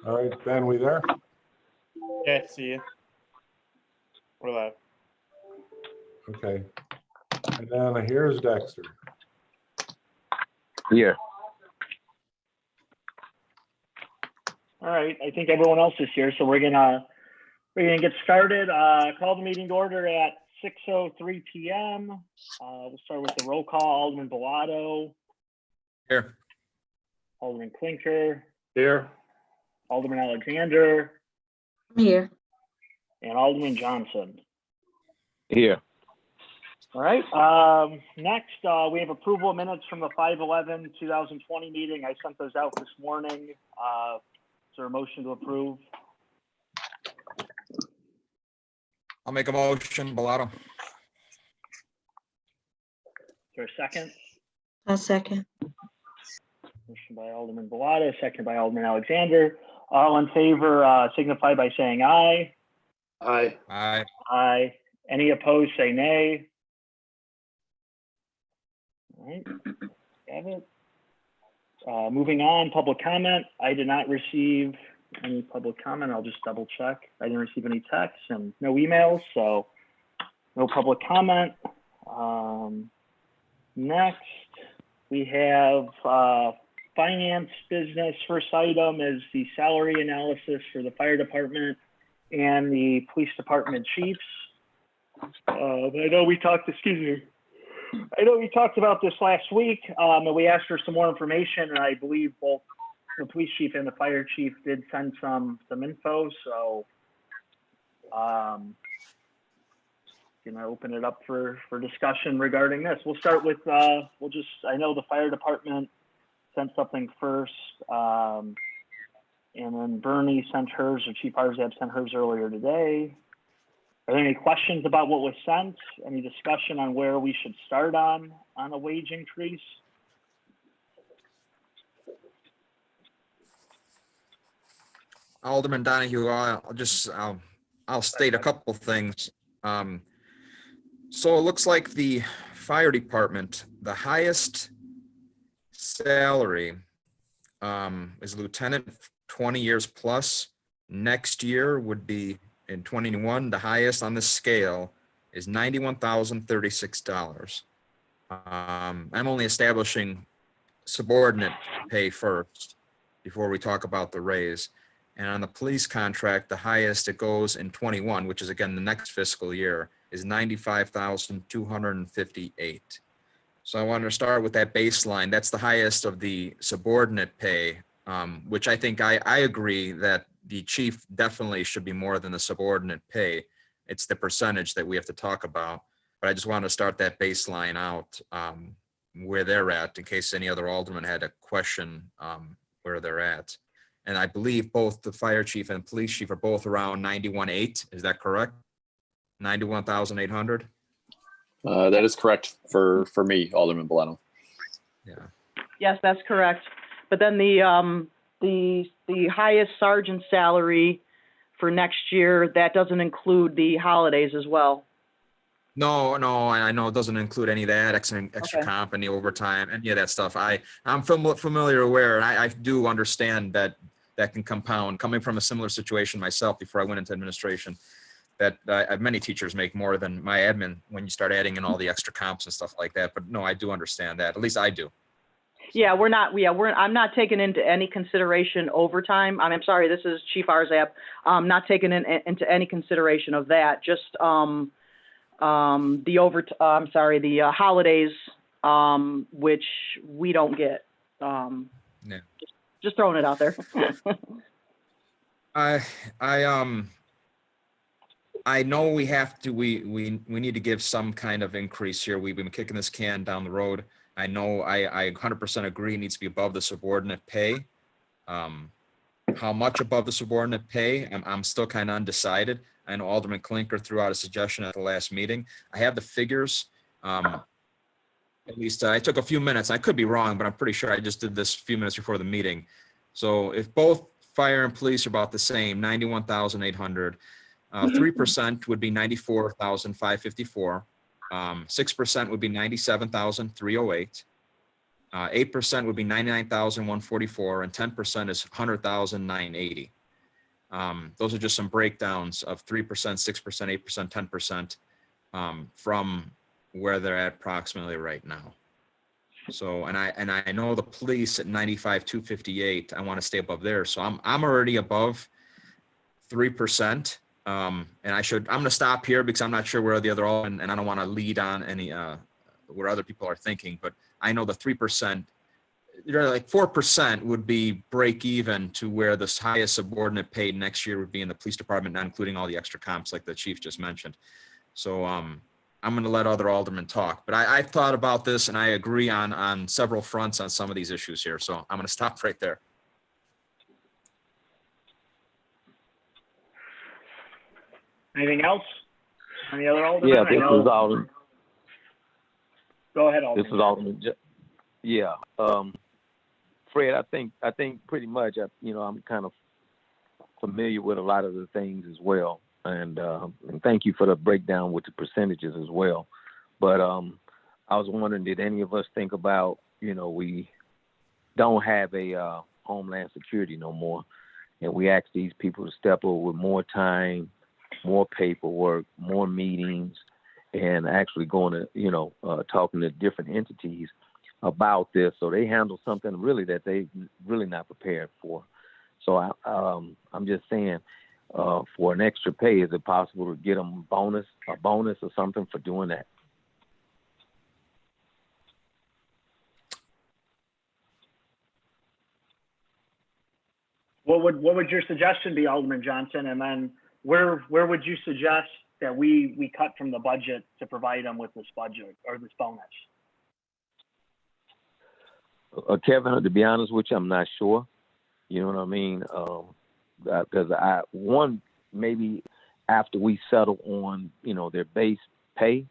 All right, Ben, we there? Yeah, see you. We're live. Okay. And then here's Dexter. Here. All right, I think everyone else is here, so we're gonna get started. Call the meeting to order at 6:03 p.m. We'll start with the roll call. Alderman Bilotto. Here. Alderman Klinker. Here. Alderman Alexander. Here. And Alderman Johnson. Here. All right. Next, we have approval of minutes from the 5/11/2020 meeting. I sent those out this morning. Is there a motion to approve? I'll make a motion, Bilotto. Is there a second? A second. Motion by Alderman Bilotto, second by Alderman Alexander. All in favor signify by saying aye. Aye. Aye. Aye. Any opposed, say nay. All right. Have it. Moving on, public comment. I did not receive any public comment. I'll just double check. I didn't receive any texts and no emails, so no public comment. Next, we have finance business. First item is the salary analysis for the fire department and the police department chiefs. I know we talked, I know we talked about this last week, and we asked for some more information, and I believe both the police chief and the fire chief did send some info, so gonna open it up for discussion regarding this. We'll start with, I know the fire department sent something first, and then Bernie sent hers, or Chief Arzab sent hers earlier today. Are there any questions about what was sent? Any discussion on where we should start on a wage increase? Alderman Donahue, I'll state a couple things. So it looks like the fire department, the highest salary is lieutenant, 20 years plus. Next year would be in 21, the highest on the scale is $91,036. I'm only establishing subordinate pay first before we talk about the raise. And on the police contract, the highest it goes in 21, which is again the next fiscal year, is $95,258. So I wanted to start with that baseline. That's the highest of the subordinate pay, which I think I agree that the chief definitely should be more than the subordinate pay. It's the percentage that we have to talk about. But I just wanted to start that baseline out where they're at in case any other alderman had a question where they're at. And I believe both the fire chief and police chief are both around 91.8. Is that correct? 91,800? That is correct for me, Alderman Bilotto. Yeah. Yes, that's correct. But then the highest sergeant salary for next year, that doesn't include the holidays as well. No, I know it doesn't include any of that extra comp and the overtime, any of that stuff. I'm familiar, aware, and I do understand that can compound. Coming from a similar situation myself before I went into administration, that many teachers make more than my admin when you start adding in all the extra comps and stuff like that. But no, I do understand that. At least I do. Yeah, I'm not taking into any consideration overtime. I'm sorry, this is Chief Arzab. Not taking into any consideration of that. Just the holidays, which we don't get. Yeah. Just throwing it out there. I know we have to. We need to give some kind of increase here. We've been kicking this can down the road. I know I 100% agree it needs to be above the subordinate pay. How much above the subordinate pay? I'm still kind of undecided. I know Alderman Klinker threw out a suggestion at the last meeting. I have the figures. At least I took a few minutes. I could be wrong, but I'm pretty sure I just did this a few minutes before the meeting. So if both fire and police are about the same, 91,800, 3% would be 94,554. 6% would be 97,308. 8% would be 99,144, and 10% is 100,980. Those are just some breakdowns of 3%, 6%, 8%, 10%, from where they're at approximately right now. So, and I know the police at 95,258, I want to stay above there. So I'm already above 3%. And I'm going to stop here because I'm not sure where the other, and I don't want to lead on any, where other people are thinking, but I know the 3%, like 4% would be break even to where the highest subordinate paid next year would be in the police department, not including all the extra comps like the chief just mentioned. So, I'm going to let other aldermen talk, but I've thought about this and I agree on several fronts on some of these issues here. So I'm going to stop right there. Anything else? Any other aldermen? Yeah, this is Alderman. Go ahead, Alderman. This is Alderman. Yeah, Fred, I think pretty much, I'm kind of familiar with a lot of the things as well. And thank you for the breakdown with the percentages as well. But I was wondering, did any of us think about, we don't have a Homeland Security no more, and we ask these people to step over with more time, more paperwork, more meetings, and actually going to, talking to different entities about this, so they handle something really that they really not prepared for. So I'm just saying, for an extra pay, is it possible to get them a bonus or something for doing that? What would your suggestion be, Alderman Johnson? And then where would you suggest that we cut from the budget to provide them with this budget or this bonus? Kevin, to be honest with you, I'm not sure. You know what I mean? Because maybe after we settle on, their base pay,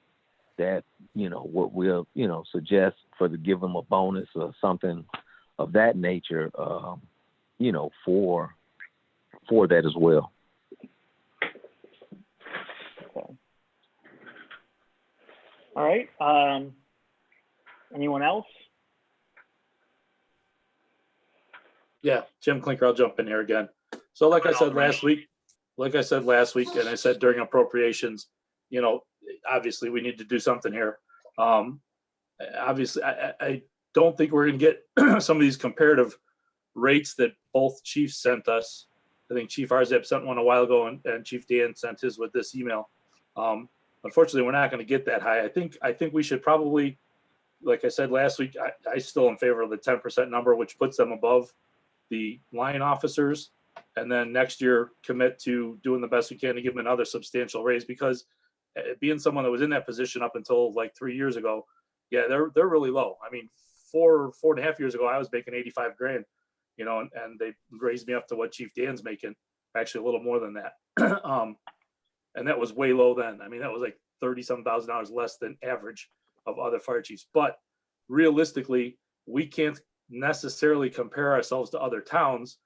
that, what we'll, suggest to give them a bonus or something of that nature, for that as well. Okay. All right. Anyone else? Yeah, Jim Klinker, I'll jump in here again. So like I said last week, and I said during appropriations, obviously we need to do something here. Obviously, I don't think we're going to get some of these comparative rates that both chiefs sent us. I think Chief Arzab sent one a while ago, and Chief Dan sent his with this email. Unfortunately, we're not going to get that high. I think we should probably, like I said last week, I still in favor of the 10% number, which puts them above the line officers, and then next year commit to doing the best we can to give them another substantial raise, because being someone that was in that position up until like 3 years ago, yeah, they're really low. I mean, four and a half years ago, I was making 85 grand, and they raised me up to what Chief Dan's making, actually a little more than that. And that was way low then. I mean, that was like $30,000 less than average of other fire chiefs. But realistically, we can't necessarily compare ourselves to other towns,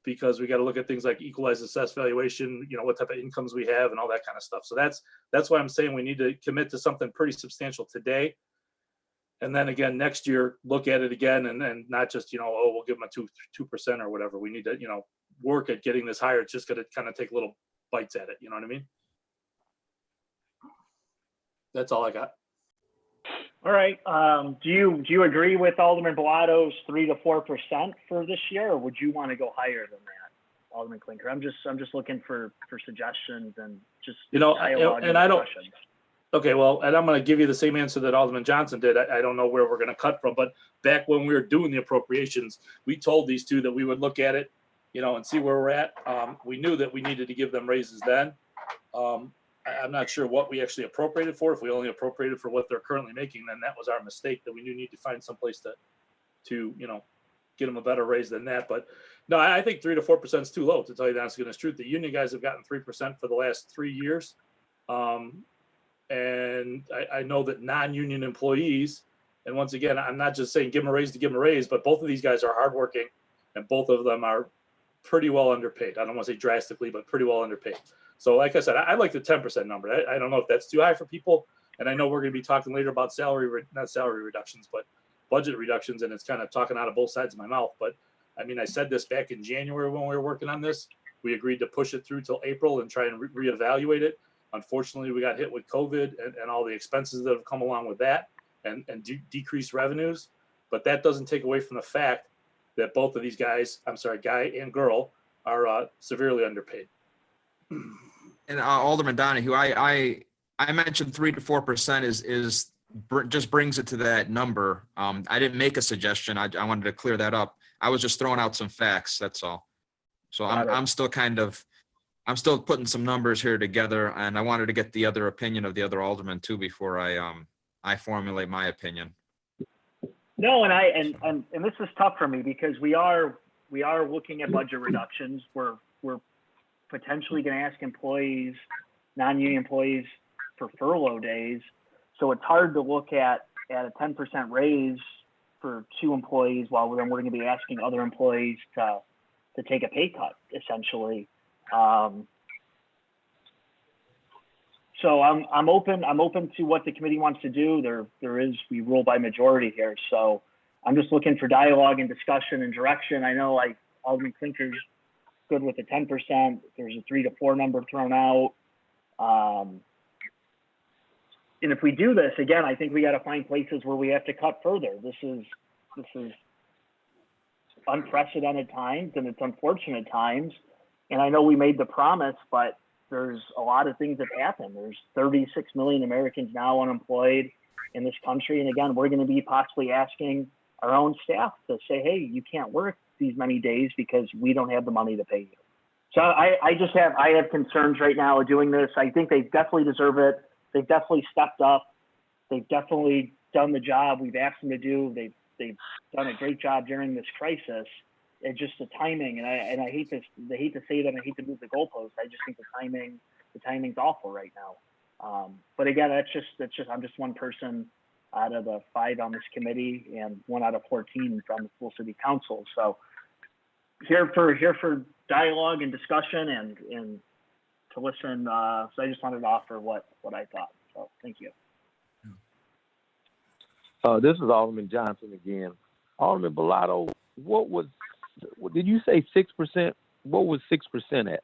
because we got to look at things like equalized assessed valuation, what type of incomes we have and all that kind of stuff. So that's why I'm saying we need to commit to something pretty substantial today. And then again, next year, look at it again, and not just, we'll give them a 2% or whatever. We need to, work at getting this higher. It's just going to kind of take little bites at it. You know what I mean? That's all I got. All right. Do you agree with Alderman Bilotto's 3 to 4% for this year, or would you want to go higher than that, Alderman Klinker? I'm just looking for suggestions and just dialogue and discussion. Okay, well, and I'm going to give you the same answer that Alderman Johnson did. I don't know where we're going to cut from, but back when we were doing the appropriations, we told these two that we would look at it, and see where we're at. We knew that we needed to give them raises then. I'm not sure what we actually appropriated for. If we only appropriated for what they're currently making, then that was our mistake, that we need to find some place to get them a better raise than that. But no, I think 3 to 4% is too low, to tell you the honest truth. The union guys have gotten 3% for the last 3 years. And I know that non-union employees, and once again, I'm not just saying give them a raise to give them a raise, but both of these guys are hardworking, and both of them are pretty well underpaid. I don't want to say drastically, but pretty well underpaid. So like I said, I like the 10% number. I don't know if that's too high for people. And I know we're going to be talking later about not salary reductions, but budget reductions. And it's kind of talking out of both sides of my mouth. But I mean, I said this back in January when we were working on this. We agreed to push it through till April and try and reevaluate it. Unfortunately, we got hit with COVID and all the expenses that have come along with that and decreased revenues. But that doesn't take away from the fact that both of these guys, I'm sorry, guy and girl, are severely underpaid. And Alderman Donahue, I mentioned 3 to 4% just brings it to that number. I didn't make a suggestion. I wanted to clear that up. I was just throwing out some facts. That's all. So I'm still putting some numbers here together, and I wanted to get the other opinion of the other alderman too before I formulate my opinion. No, and this is tough for me because we are looking at budget reductions. We're potentially going to ask employees, non-union employees, for furlough days. So it's hard to look at a 10% raise for 2 employees while then we're going to be asking other employees to take a pay cut, essentially. So I'm open to what the committee wants to do. We rule by majority here. So I'm just looking for dialogue and discussion and direction. I know Alderman Klinker's good with the 10%. There's a 3 to 4 number thrown out. And if we do this again, I think we got to find places where we have to cut further. This is unprecedented times, and it's unfortunate times. And I know we made the promise, but there's a lot of things that happen. There's 36 million Americans now unemployed in this country. And again, we're going to be possibly asking our own staff to say, hey, you can't work these many days because we don't have the money to pay you. So I have concerns right now of doing this. I think they definitely deserve it. They've definitely stepped up. They've definitely done the job we've asked them to do. They've done a great job during this crisis. It's just the timing, and I hate to say that. I hate to move the goalpost. I just think the timing's awful right now. But again, I'm just one person out of the 5 on this committee and 1 out of 14 from the full city council. So here for dialogue and discussion and to listen. So I just wanted to offer what I thought. So thank you. This is Alderman Johnson again. Alderman Bilotto, did you say 6%? What was 6% at,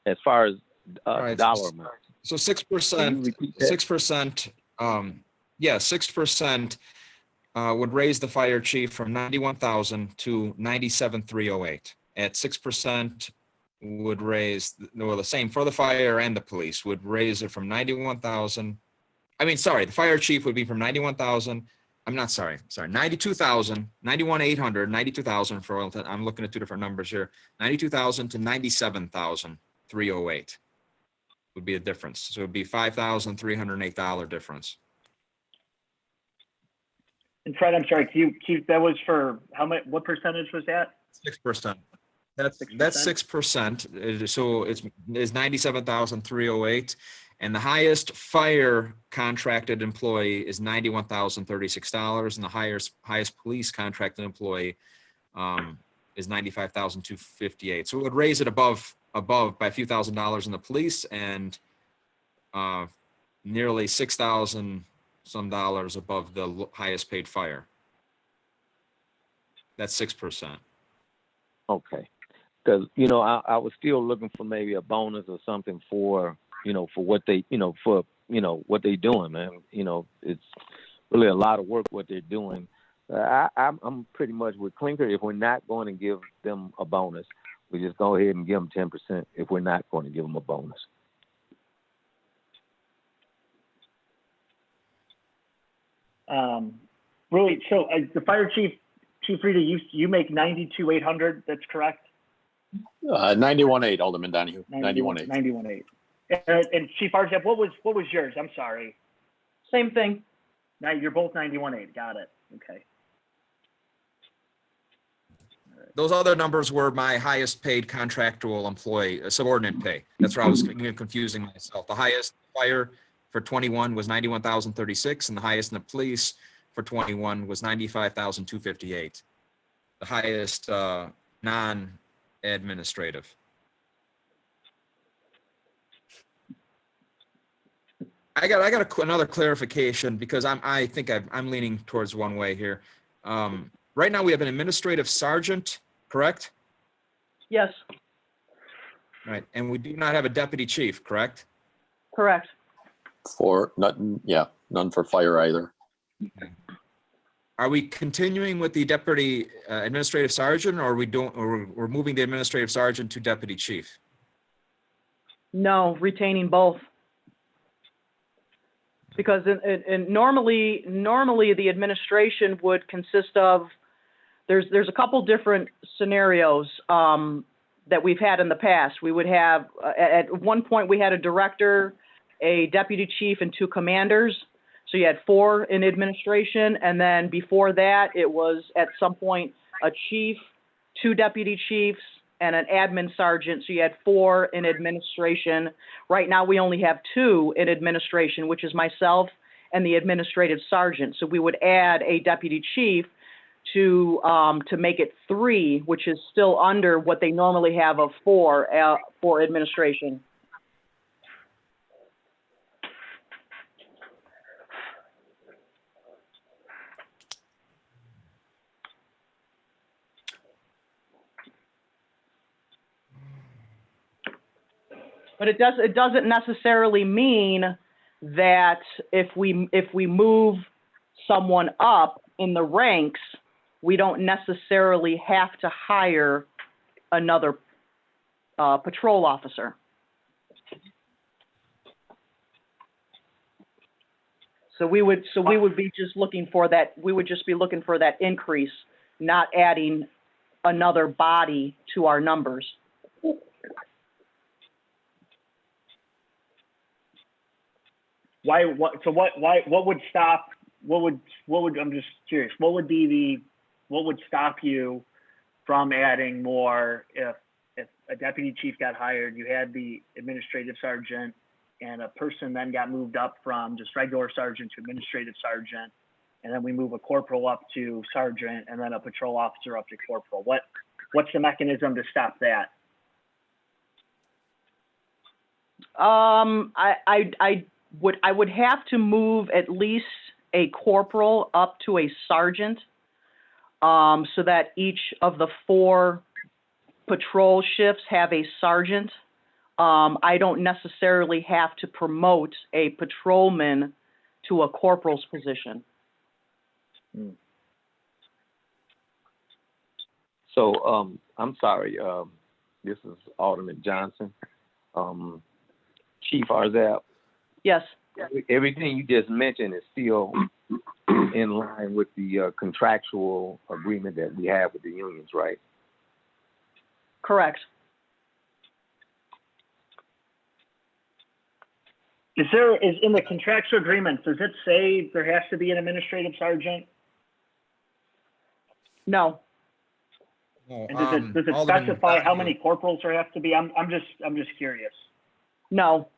as far as Right, dollar amount? So 6%, 6%, 6% would raise the fire chief from 91,000 to 97,308. At 6% would raise, the same for the fire and the police, would raise it from 91,000. The fire chief would be from 91,000. 92,000, 91,800, 92,000 for oil. I'm looking at 2 different numbers here. 92,000 to 97,308 would be a difference. So it would be $5,308 difference. And Fred, I'm sorry, that was for how much? What percentage was that? 6%. That's 6%. So it's 97,308. And the highest fire contracted employee is $91,036, and the highest police contracted employee is $95,258. So it would raise it above by a few $1,000s in the police and nearly $6,000 some dollars above the highest paid fire. That's 6%. Okay, because I was still looking for maybe a bonus or something for what they what they're doing, man. It's really a lot of work what they're doing. I'm pretty much with Klinker. If we're not going to give them a bonus, we just go ahead and give them 10%. If we're not going to give them a bonus. Really, so the fire chief Rita, you make 92,800. That's correct. 91.8, Alderman Donahue. 91.8. 91,800. And Chief Arzap, what was yours? I'm sorry. Same thing. Now you're both 91,800. Got it. Okay. Those other numbers were my highest paid contractual employee, subordinate pay. That's where I was confusing myself. The highest fire for 21 was 91,036, and the highest in the police for 21 was 95,258. The highest non-administrative. I got another clarification because I think I'm leaning towards one way here. Right now we have an administrative sergeant, correct? Yes. Right, and we do not have a deputy chief, correct? Correct. For none, yeah, none for fire either. Are we continuing with the deputy administrative sergeant, or are we doing, or we're moving the administrative sergeant to deputy chief? No, retaining both. Because normally the administration would consist of, there's a couple different scenarios that we've had in the past. We would have, at one point, we had a director, a deputy chief, and 2 commanders. So you had 4 in administration, and then before that, it was at some point a chief, 2 deputy chiefs, and an admin sergeant. So you had 4 in administration. Right now, we only have 2 in administration, which is myself and the administrative sergeant. So we would add a deputy chief to make it 3, which is still under what they normally have of 4 for administration. But it doesn't necessarily mean that if we move someone up in the ranks, we don't necessarily have to hire another patrol officer. So we would be just looking for that. We would just be looking for that increase, not adding another body to our numbers. Why, what would stop, I'm just curious, what would stop you from adding more if a deputy chief got hired, you had the administrative sergeant, and a person then got moved up from just regular sergeant to administrative sergeant, and then we move a corporal up to sergeant, and then a patrol officer up to corporal? What's the mechanism to stop that? I would have to move at least a corporal up to a sergeant, so that each of the 4 patrol shifts have a sergeant. I don't necessarily have to promote a patrolman to a corporal's position. So, I'm sorry, this is Alderman Johnson. Chief Arzab. Yes. Everything you just mentioned is still in line with the contractual agreement that we have with the unions, right? Correct. Is in the contractual agreement, does it say there has to be an administrative sergeant? No. No, And does it Alderman specify how Donahue. many corporals there have to be? I'm just curious. No.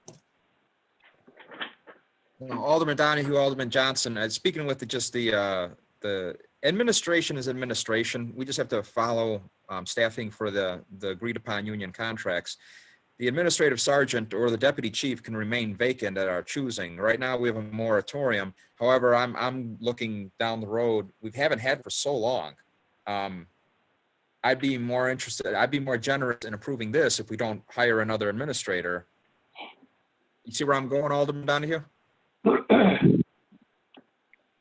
Alderman Donahue, Alderman Johnson, speaking with the administration is administration. We just have to follow staffing for the agreed upon union contracts. The administrative sergeant or the deputy chief can remain vacant at our choosing. Right now, we have a moratorium. However, I'm looking down the road. We haven't had for so long. I'd be more generous in approving this if we don't hire another administrator. You see where I'm going, Alderman Donahue?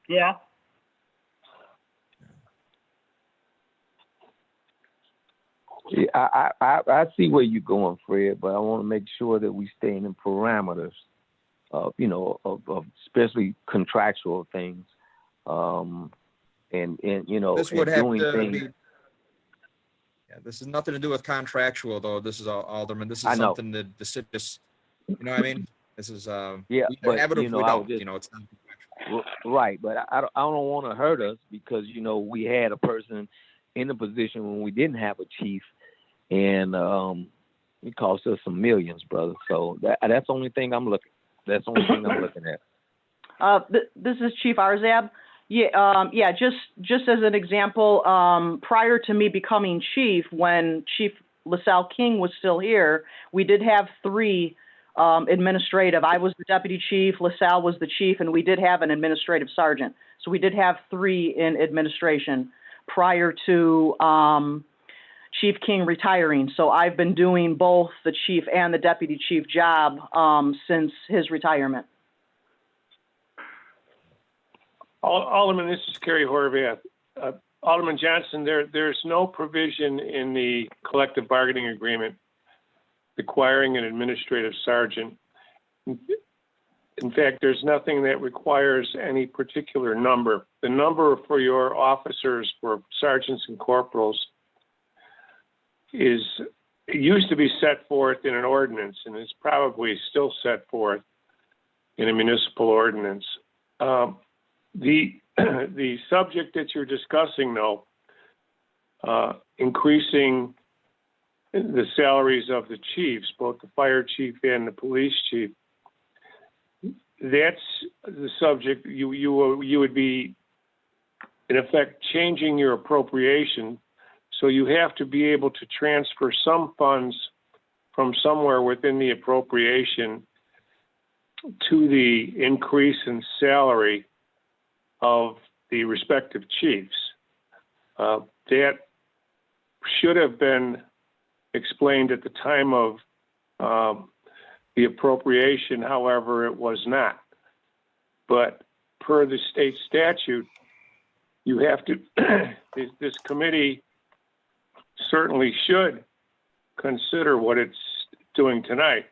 Yeah. Yeah, I see where you're going, Fred, but I want to make sure that we stay in the parameters of, of especially contractual things, and This would and have doing to things. be. Yeah, this is nothing to do with contractual, though. This is Alderman. This I is know. something that the city just, you know what I mean? This is Yeah, we but, have it if we I was don't. just- It's not. Right, but I don't want to hurt us because we had a person in the position when we didn't have a chief, and it cost us some millions, brother. So that's the only thing I'm looking. That's the only thing I'm looking at. This is Chief Arzab. Yeah, just as an example, prior to me becoming chief, when Chief LaSalle King was still here, we did have 3 administrative. I was the deputy chief, LaSalle was the chief, and we did have an administrative sergeant. So we did have 3 in administration prior to Chief King retiring. So I've been doing both the chief and the deputy chief job since his retirement. Alderman, this is Kerry Horvath. Alderman Johnson, there's no provision in the collective bargaining agreement requiring an administrative sergeant. In fact, there's nothing that requires any particular number. The number for your officers, for sergeants and corporals, it used to be set forth in an ordinance, and is probably still set forth in a municipal ordinance. The subject that you're discussing, though, increasing the salaries of the chiefs, both the fire chief and the police chief, that's the subject. You would be, in effect, changing your appropriation. So you have to be able to transfer some funds from somewhere within the appropriation to the increase in salary of the respective chiefs. That should have been explained at the time of the appropriation. However, it was not. But per the state statute, you have to, this committee certainly should consider what it's doing tonight,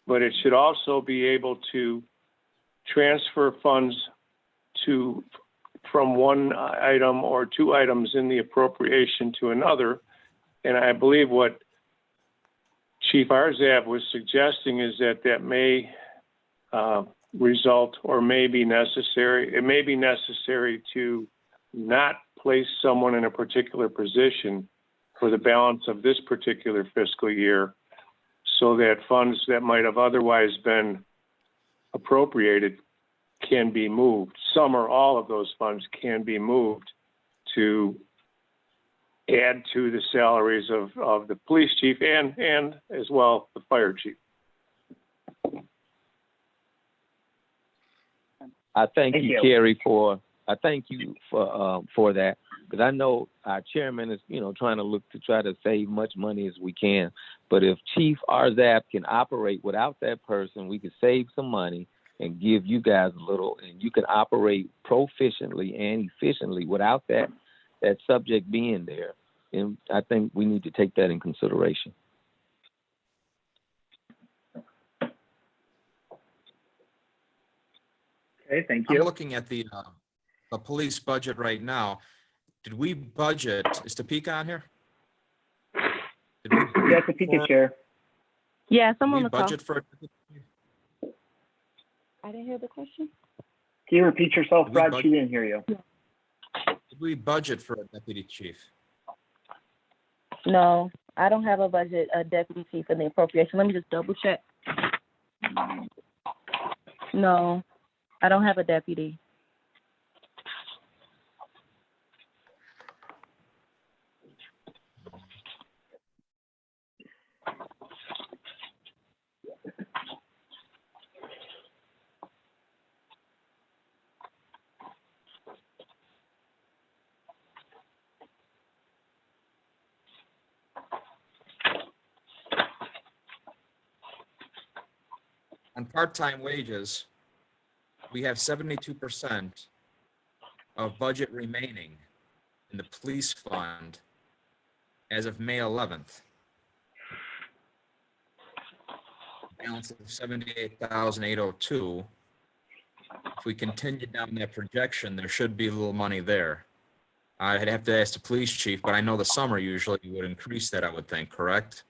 but it should also be able to transfer funds from one item or two items in the appropriation to another. And I believe what Chief Arzab was suggesting is that may result or may be necessary. It may be necessary to not place someone in a particular position for the balance of this particular fiscal year, so that funds that might have otherwise been appropriated can be moved. Some or all of those funds can be moved to add to the salaries of the police chief and as well the fire chief. I thank Thank you, you. Kerry, for that, because I know our chairman is, trying to try to save much money as we can. But if Chief Arzab can operate without that person, we could save some money and give you guys a little, and you can operate proficiently and efficiently without that subject being there. And I think we need to take that in consideration. Okay, thank I'm you. looking at the police budget right now. Did we budget, is Topeka on here? Did we, Yeah, Topeka Chair. Yeah, did someone we will call. budget for, I didn't hear the question. Can you repeat yourself, Did we Brad? bud- She didn't hear you. did we budget for a deputy chief? No, I don't have a budget, a deputy chief in the appropriation. Let me just double check. No, I don't have a deputy. On part-time wages, we have 72% of budget remaining in the police fund as of May 11th. Balance of 78,802. If we continue down that projection, there should be a little money there. I'd have to ask the police chief, but I know the summer usually would increase that, I would think, correct?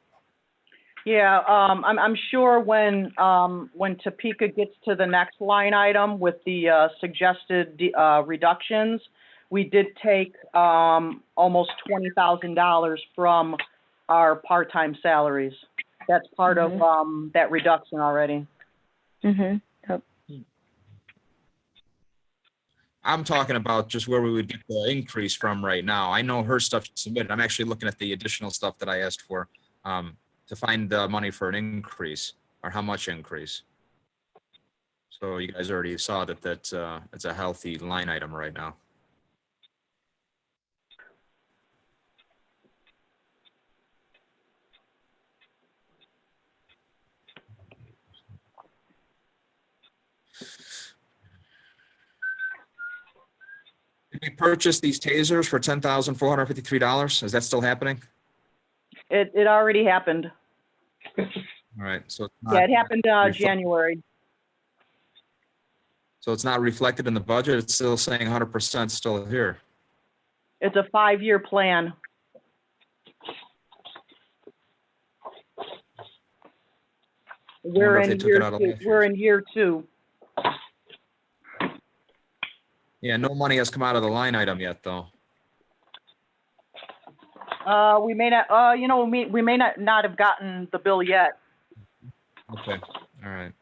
Yeah, I'm sure when Topeka gets to the next line item with the suggested reductions, we did take almost $20,000 from our part-time salaries. That's part of that reduction already. Mm-hmm. Yep. I'm talking about just where we would get the increase from right now. I know her stuff she submitted. I'm actually looking at the additional stuff that I asked for to find the money for an increase, or how much increase. So you guys already saw that it's a healthy line item right now. Did we purchase these tasers for $10,453? Is that still happening? It already happened. All right, so it's Yeah, not, it happened, January. so it's not reflected in the budget. It's still saying 100% still here. It's a 5-year plan. We're wonder if they in took it year out of two. last We're year's. in year 2. Yeah, no money has come out of the line item yet, though. We may not, we may not have gotten the bill yet. Okay, all right.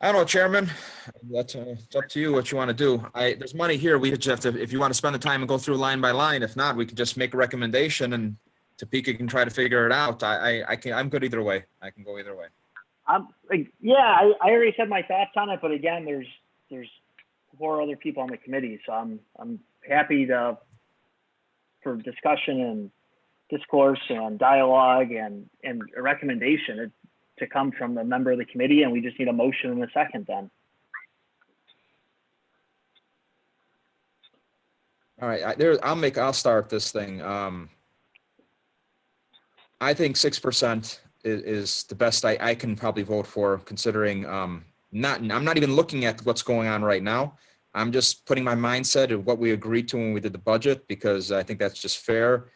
I don't know, Chairman. That's it's up to you what you want to do. There's money here. We just have to, if you want to spend the time and go through line by line. If not, we can just make a recommendation and Topeka can try to figure it out. I'm good either way. I can go either way. Yeah, I already said my thoughts on it, but again, there's 4 other people on the committee, so I'm happy for discussion and discourse and dialogue and a recommendation to come from a member of the committee, and we just need a motion in a second then. All right, I'll start this thing. I think 6% is the best I can probably vote for, considering I'm not even looking at what's going on right now. I'm just putting my mindset of what we agreed to when we did the budget, because I think that's just fair.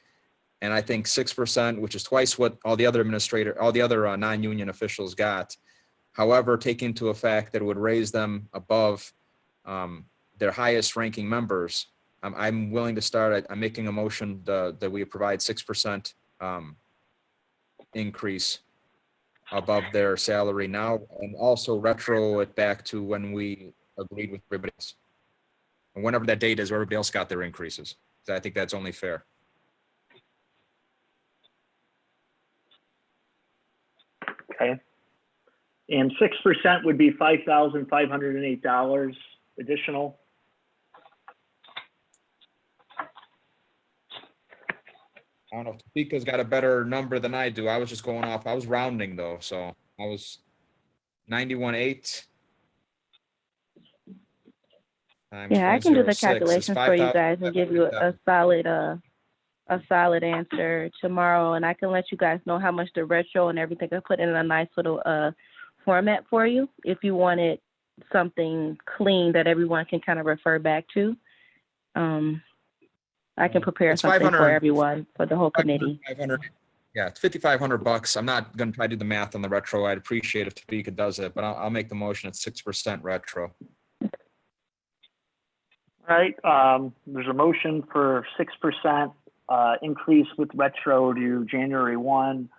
And I think 6%, which is twice what all the other non-union officials got. However, take into effect that it would raise them above their highest ranking members. I'm willing to start. I'm making a motion that we provide 6% increase above their salary now, and also retro it back to when we agreed with everybody else. And whenever that date is, where everybody else got their increases. So I think that's only fair. Okay. And 6% would be $5,508 additional. I don't know if Topeka's got a better number than I do. I was just going off. I was rounding though, so I was 91.8. Yeah, I can do the calculations for you guys and give you a solid answer tomorrow, and I can let you guys know how much the retro and everything. I put in a nice little format for you if you wanted something clean that everyone can kind of refer back to. I can prepare something for everyone, for the whole committee. 500, yeah, it's $5,500. I'm not going to try to do the math on the retro. I'd appreciate if Topeka does it, but I'll make the motion at 6% retro. All right. There's a motion for 6% increase with retro to January 1. Is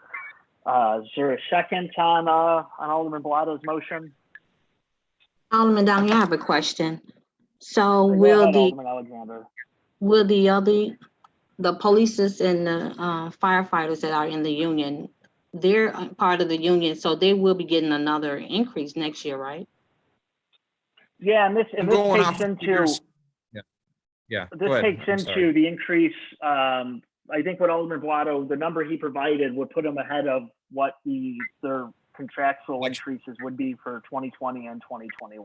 there a second on Alderman Bilotto's motion? Alderman Donahue, I have a question. So Go will ahead, the Alderman Alexander. the police and the firefighters that are in the union, they're part of the union, so they will be getting another increase next year, right? Yeah, and this Going takes off into figures. Yeah. this takes into the increase. I think what Alderman Bilotto, the number he provided, would put them ahead of what their contractual increases would be for 2020 and 2021.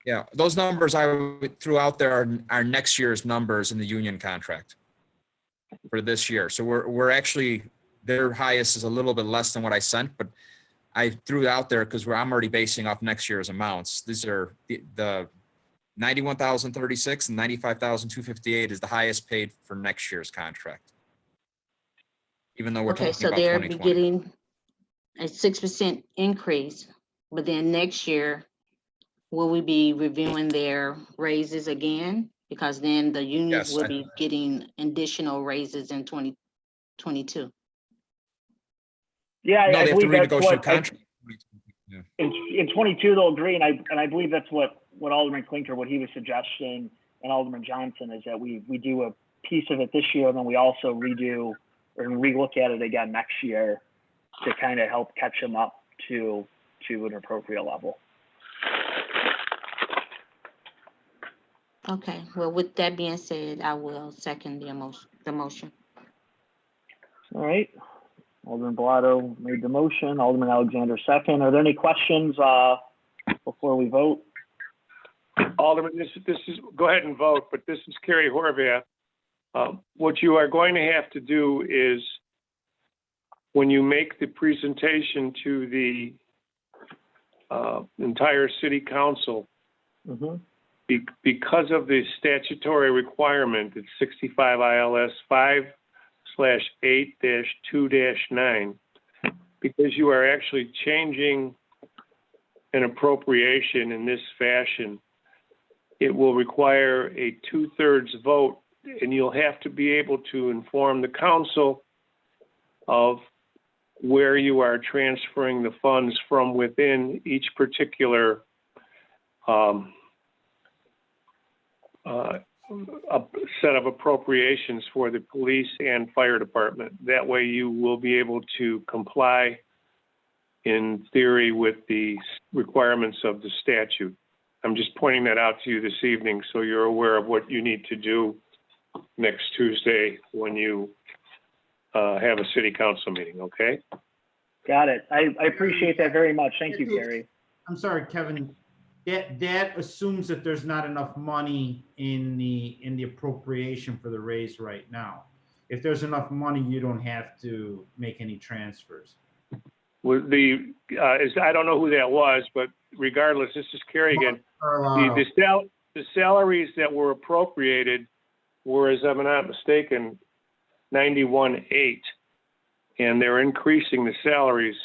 Yeah, those numbers I threw out there are next year's numbers in the union contract for this year. So we're actually, their highest is a little bit less than what I sent, but I threw it out there because I'm already basing off next year's amounts. These are the 91,036 and 95,258 is the highest paid for next year's contract. Even though we're talking so about they're 2020. getting a 6% increase, but then next year, will we be reviewing their raises again? Because then the unions will be getting additional raises in 2022. Yeah, no, I they have to believe that's renegotiate what contract. in 22 they'll agree, and I believe that's what Alderman Klinker, what he was suggesting, and Alderman Johnson, is that we do a piece of it this year, and then we also redo and relook at it again next year to kind of help catch them up to an appropriate level. Okay, well, with that being said, I will second the motion. All right. Alderman Bilotto made the motion. Alderman Alexander second. Are there any questions before we vote? Alderman, this is, go ahead and vote, but this is Kerry Horvath. What you are going to have to do is, when you make the presentation to the entire city council, because of the statutory requirement, it's 65 ILS 5/8-2-9, because you are actually changing an appropriation in this fashion, it will require a 2/3 vote, and you'll have to be able to inform the council of where you are transferring the funds from within each particular a set of appropriations for the police and fire department. That way you will be able to comply in theory with the requirements of the statute. I'm just pointing that out to you this evening so you're aware of what you need to do next Tuesday when you have a city council meeting, okay? Got it. I appreciate that very much. Thank you, Gary. I'm sorry, Kevin. That assumes that there's not enough money in the appropriation for the raise right now. If there's enough money, you don't have to make any transfers. With I don't know who that was, but regardless, this is Kerry again. The salaries that were appropriated were, as I'm not mistaken, 91.8, and they're increasing the salaries,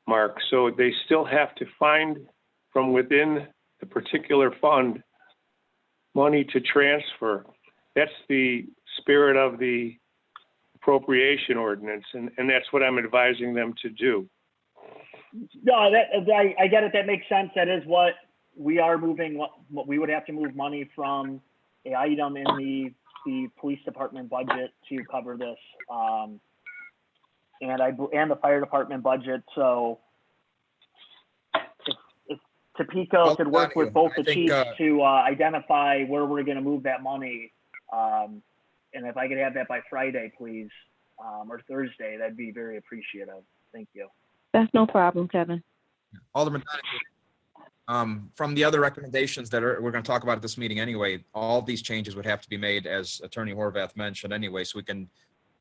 Mark. So they still have to find from within the particular fund money to transfer. That's the spirit of the appropriation ordinance, and that's what I'm advising them to do. No, I get it. That makes sense. That is what we are moving. What we would have to move money from an item in the police department budget to cover this, and the fire department budget. So if Topeka could work with both the chiefs to identify where we're going to move that money, and if I could have that by Friday, please, or Thursday, that'd be very appreciative. Thank you. That's no problem, Kevin. Alderman Donahue, from the other recommendations that we're going to talk about at this meeting anyway, all these changes would have to be made, as Attorney Horvath mentioned anyway, so we can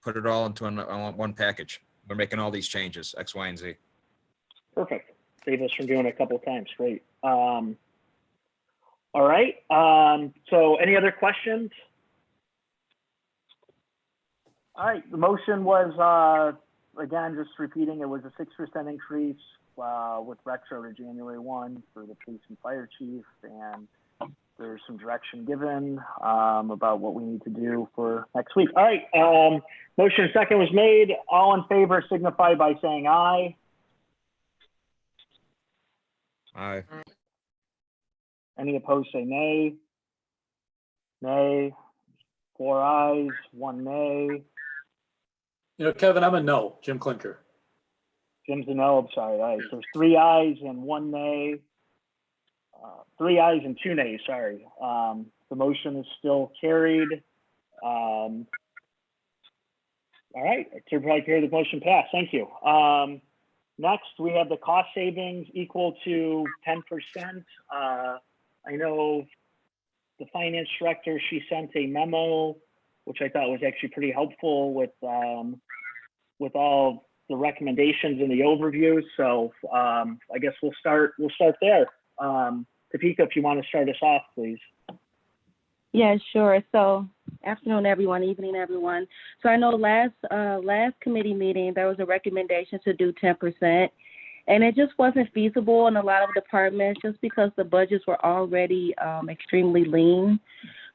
put it all into one package. We're making all these changes, X, Y, and Z. Perfect. Save us from doing it a couple of times. Great. All right. So any other questions? All right. The motion was, again, just repeating, it was a 6% increase with retro to January 1 for the police and fire chief, and there's some direction given about what we need to do for next week. All right, motion second was made. All in favor signify by saying aye. Aye. Any opposed say nay. Nay. 4 ayes, 1 nay. You know, Kevin, I'm a no. Jim Klinker. Jim's a no. I'm sorry. All right. So there's 3 ayes and 1 nay. 3 ayes and 2 nays. Sorry. The motion is still carried. All right. I hereby carry the motion passed. Thank you. Next, we have the cost savings equal to 10%. I know the finance director, she sent a memo, which I thought was actually pretty helpful with all the recommendations in the overview. So I guess we'll start there. Topeka, if you want to start us off, please. Yeah, sure. So afternoon, everyone, evening, everyone. So I know last committee meeting, there was a recommendation to do 10%, and it just wasn't feasible in a lot of departments just because the budgets were already extremely lean.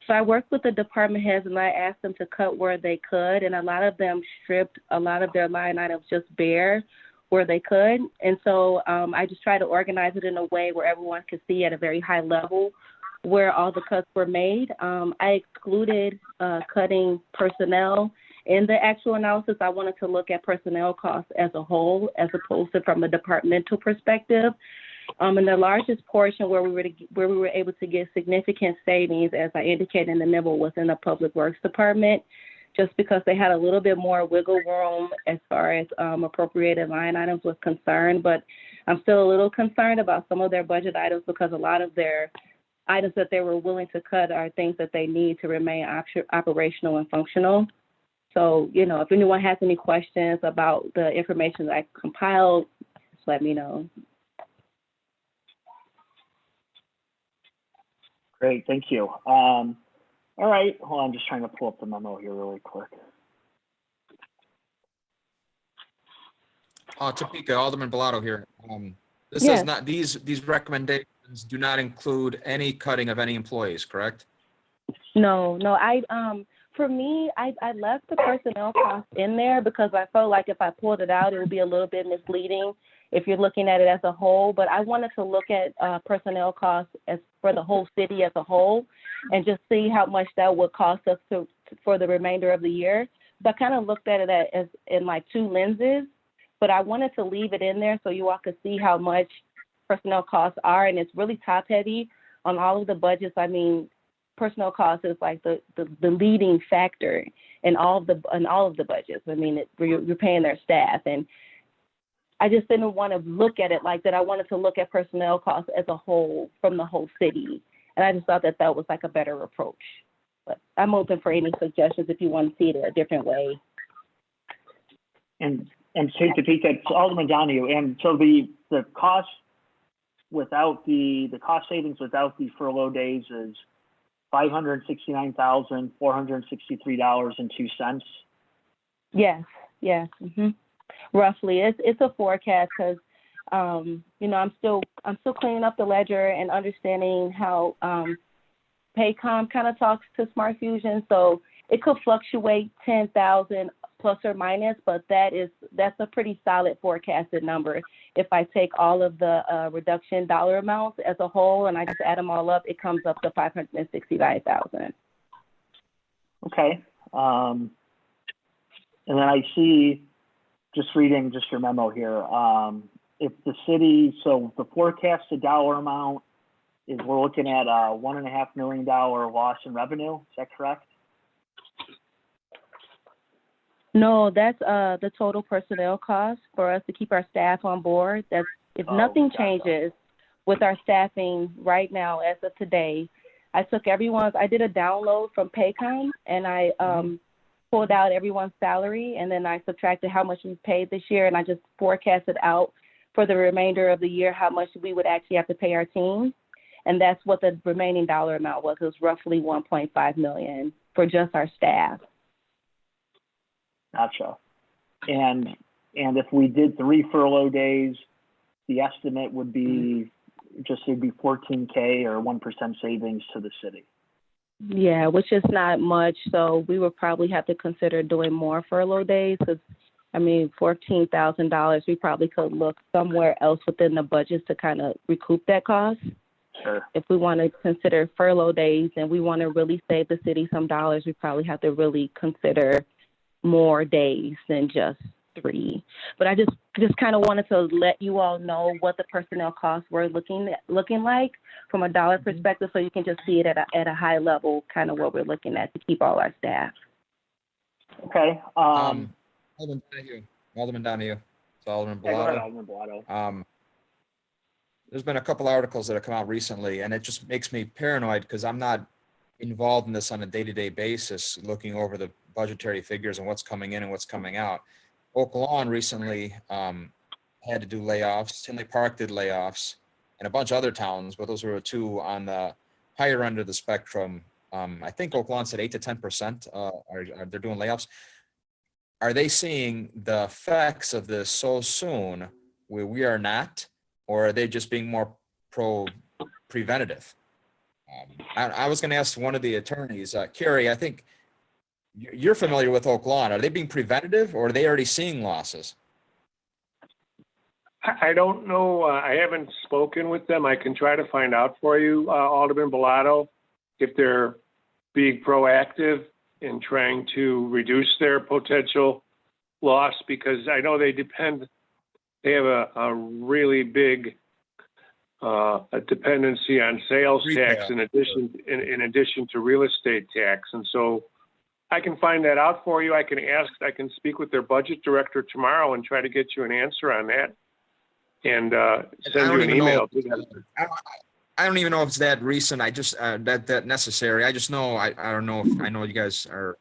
So I worked with the department heads and I asked them to cut where they could, and a lot of them stripped a lot of their line items just bare where they could. And so I just tried to organize it in a way where everyone could see at a very high level where all the cuts were made. I excluded cutting personnel In the actual analysis, I wanted to look at personnel costs as a whole, as opposed to from a departmental perspective. And the largest portion where we were able to get significant savings, as I indicated in the memo, was in the Public Works Department, just because they had a little bit more wiggle room as far as appropriated line items was concerned. But I'm still a little concerned about some of their budget items, because a lot of their items that they were willing to cut are things that they need to remain operational and functional. So, you know, if anyone has any questions about the information that I compiled, just let me know. Great, thank you. All right, hold on, I'm just trying to pull up the memo here really quick. Topeka, Alderman Bilotto here. This Yes. does not, these recommendations do not include any cutting of any employees, correct? No, for me, I left the personnel cost in there because I felt like if I pulled it out, it would be a little bit misleading if you're looking at it as a whole. But I wanted to look at personnel costs as for the whole city as a whole, and just see how much that would cost us for the remainder of the year. So I kind of looked at it as in like two lenses, but I wanted to leave it in there so you all could see how much personnel costs are, and it's really top heavy on all of the budgets. I mean, personnel costs is like the leading factor in all of the budgets. I mean, you're paying their staff, and I just didn't want to look at it like that. I wanted to look at personnel costs as a whole from the whole city, and I just thought that was like a better approach. But I'm open for any suggestions if you want to see it a different way. And State Topeka, it's Alderman Donahue, and so the cost without the cost savings without the furlough days is $569,463.02. Yes. Mm-hmm. Roughly, it's a forecast because you know, I'm still cleaning up the ledger and understanding how Paycom kind of talks to Smart Fusion, so it could fluctuate 10,000 plus or minus, but that's a pretty solid forecasted number. If I take all of the reduction dollar amounts as a whole and I just add them all up, it comes up to 569,000. Okay. And then I see, just reading just your memo here, if the city, so the forecasted dollar amount is we're looking at a $1.5 million loss in revenue. Is that correct? No, that's the total personnel cost for us to keep our staff on board. That's if nothing changes with our staffing right now as of today. I did a download from Paycom, and I pulled out everyone's salary, and then I subtracted how much we paid this year, and I just forecasted out for the remainder of the year how much we would actually have to pay our team. And that's what the remaining dollar amount was. It was roughly $1.5 million for just our staff. Gotcha. And if we did 3 furlough days, the estimate would be it'd be 14K or 1% savings to the city. Yeah, which is not much. So we would probably have to consider doing more furlough days because, I mean, $14,000, we probably could look somewhere else within the budget to kind of recoup that cost. Sure. If we want to consider furlough days and we want to really save the city some dollars, we probably have to really consider more days than just 3. But I just kind of wanted to let you all know what the personnel costs were looking like from a dollar perspective, so you can just see it at a high level, kind of what we're looking at to keep all our staff. Okay. Alderman Donahue. So Alderman Go ahead, Bilotto. Alderman Bilotto. There's been a couple articles that have come out recently, and it just makes me paranoid because I'm not involved in this on a day-to-day basis, looking over the budgetary figures and what's coming in and what's coming out. Oak Lawn recently had to do layoffs. Tinley Park did layoffs, and a bunch of other towns, but those were 2 on the higher end of the spectrum. I think Oak Lawn said 8 to 10% they're doing layoffs. Are they seeing the effects of this so soon where we are not, or are they just being more preventative? I was going to ask one of the attorneys, Carrie, I think you're familiar with Oak Lawn. Are they being preventative, or are they already seeing losses? I don't know. I haven't spoken with them. I can try to find out for you, Alderman Bilotto, if they're being proactive. in trying to reduce their potential loss? Because I know they have a really big a dependency on sales tax in addition to real estate tax. And so I can find that out for you. I can speak with their budget director tomorrow and try to get you an answer on that and send you an email. I don't even know if it's that recent. I just that necessary. I just know I don't know if I know you guys are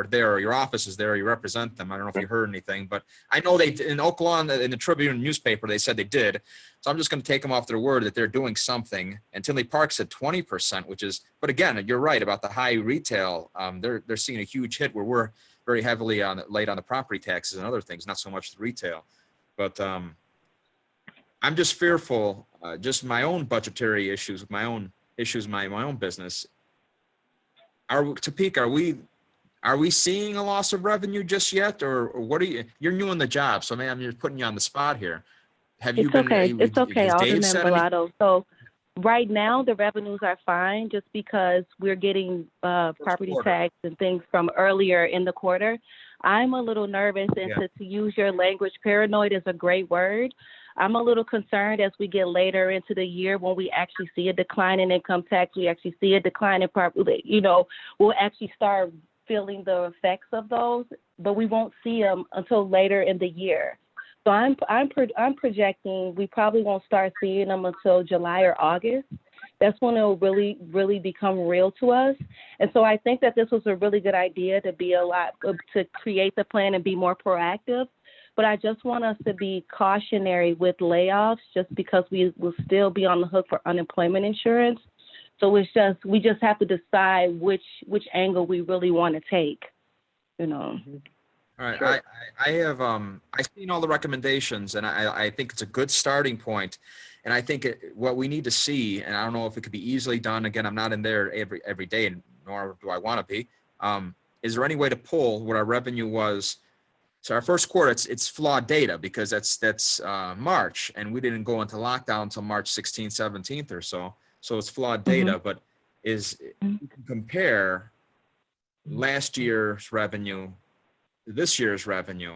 there, or your office is there, or you represent them. I don't know if you heard anything, but I know they in Oklahoma in the Tribune newspaper they said they did. So I'm just going to take them off their word that they're doing something. And Tinley Park's at 20%, which is. But again, you're right about the high retail. They're seeing a huge hit where we're very heavily late on the property taxes and other things, not so much the retail. But I'm just fearful, just my own budgetary issues, my own issues, my own business. Topeka, are we seeing a loss of revenue just yet, or what are you? You're new in the job, so man, I'm just putting you on the spot here. Have you been? It's okay, has Dave Alderman said anything? Bilotto. So right now the revenues are fine, just because we're getting property tax and things from earlier in the quarter. I'm a little nervous, and to use your language, paranoid is a great word. I'm a little concerned as we get later into the year when we actually see a decline in income tax, we actually see a decline in property, we'll actually start feeling the effects of those, but we won't see them until later in the year. So I'm projecting we probably won't start seeing them until July or August. That's when it'll really, really become real to us. And so I think that this was a really good idea to create the plan and be more proactive. But I just want us to be cautionary with layoffs, just because we will still be on the hook for unemployment insurance. So we just have to decide which angle we really want to take, All right. Sure. I've seen all the recommendations, and I think it's a good starting point. And I think what we need to see, and I don't know if it could be easily done. Again, I'm not in there every day, nor do I want to be. Is there any way to pull what our revenue was? So our first quarter, it's flawed data because that's March, and we didn't go into lockdown until March 16th, 17th or so. So it's flawed data, but you can compare last year's revenue to this year's revenue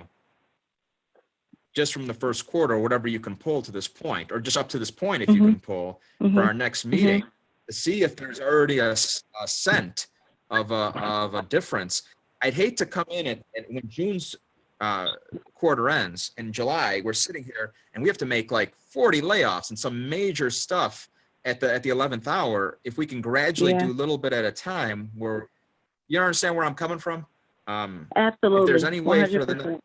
just from the first quarter, whatever you can pull to this point, or just up to this point if you can pull for our next meeting to see if there's already a cent of a difference. I'd hate to come in when June's quarter ends in July, we're sitting here and we have to make like 40 layoffs and some major stuff at the 11th hour. If we can gradually do a little bit at a time, you understand where I'm coming from? Absolutely. If there's any way 100%.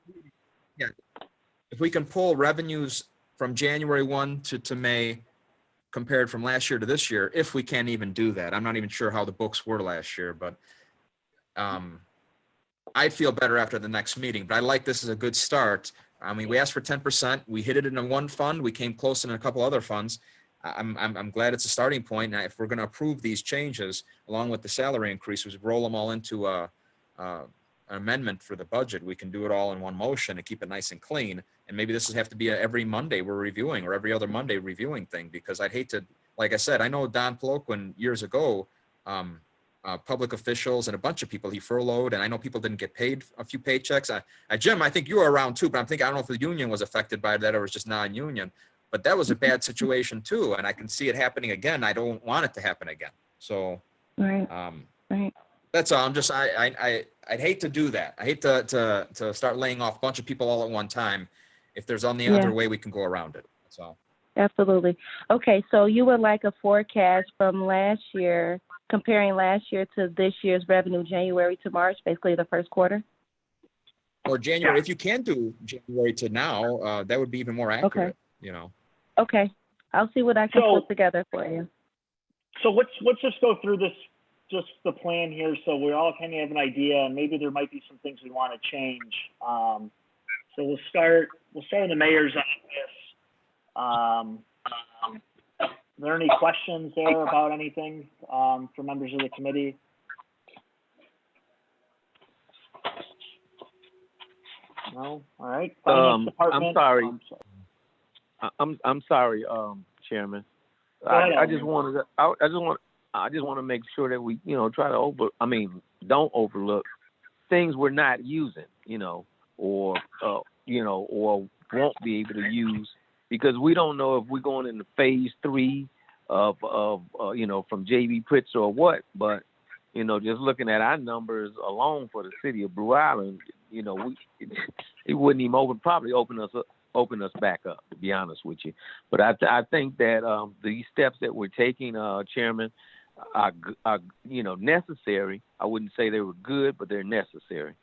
if we can pull revenues from January 1 to May compared from last year to this year, if we can even do that. I'm not even sure how the books were last year, but I'd feel better after the next meeting, but I like this as a good start. I mean, we asked for 10%. We hit it in one fund. We came close in a couple other funds. I'm glad it's a starting point. Now, if we're going to approve these changes along with the salary increases, roll them all into an amendment for the budget, we can do it all in one motion and keep it nice and clean. And maybe this will have to be every Monday we're reviewing, or every other Monday reviewing thing, because I'd hate to, like I said, I know Don Ploquin years ago, public officials and a bunch of people he furloughed, and I know people didn't get paid a few paychecks. Jim, I think you were around too, but I'm thinking, I don't know if the union was affected by that or it was just non-union, but that was a bad situation too. And I can see it happening again. I don't want it to happen again. So, right. That's all. I'd hate to do that. I hate to start laying off a bunch of people all at one time. If there's any other way we can go around it. That's all. Absolutely. Okay. So you would like a forecast from last year, comparing last year to this year's revenue, January to March, basically the first quarter? Or January, if you can do January to now, that would be even more accurate, Okay. I'll see what I can put together for you. So let's just go through this, just the plan here, so we all kind of have an idea, and maybe there might be some things we want to change. So we'll start in the mayor's office. Are there any questions there about anything for members of the committee? No? All right. Finance Department. I'm sorry. I'm sorry, Chairman. I just want to make sure that we, try to don't overlook things we're not using, or won't be able to use, because we don't know if we're going into phase 3 of from J.B. Pritzker or what. But just looking at our numbers alone for the city of Blue Island, it wouldn't even probably open us back up, to be honest with you. But I think that these steps that we're taking, Chairman, are necessary. I wouldn't say they were good, but they're necessary.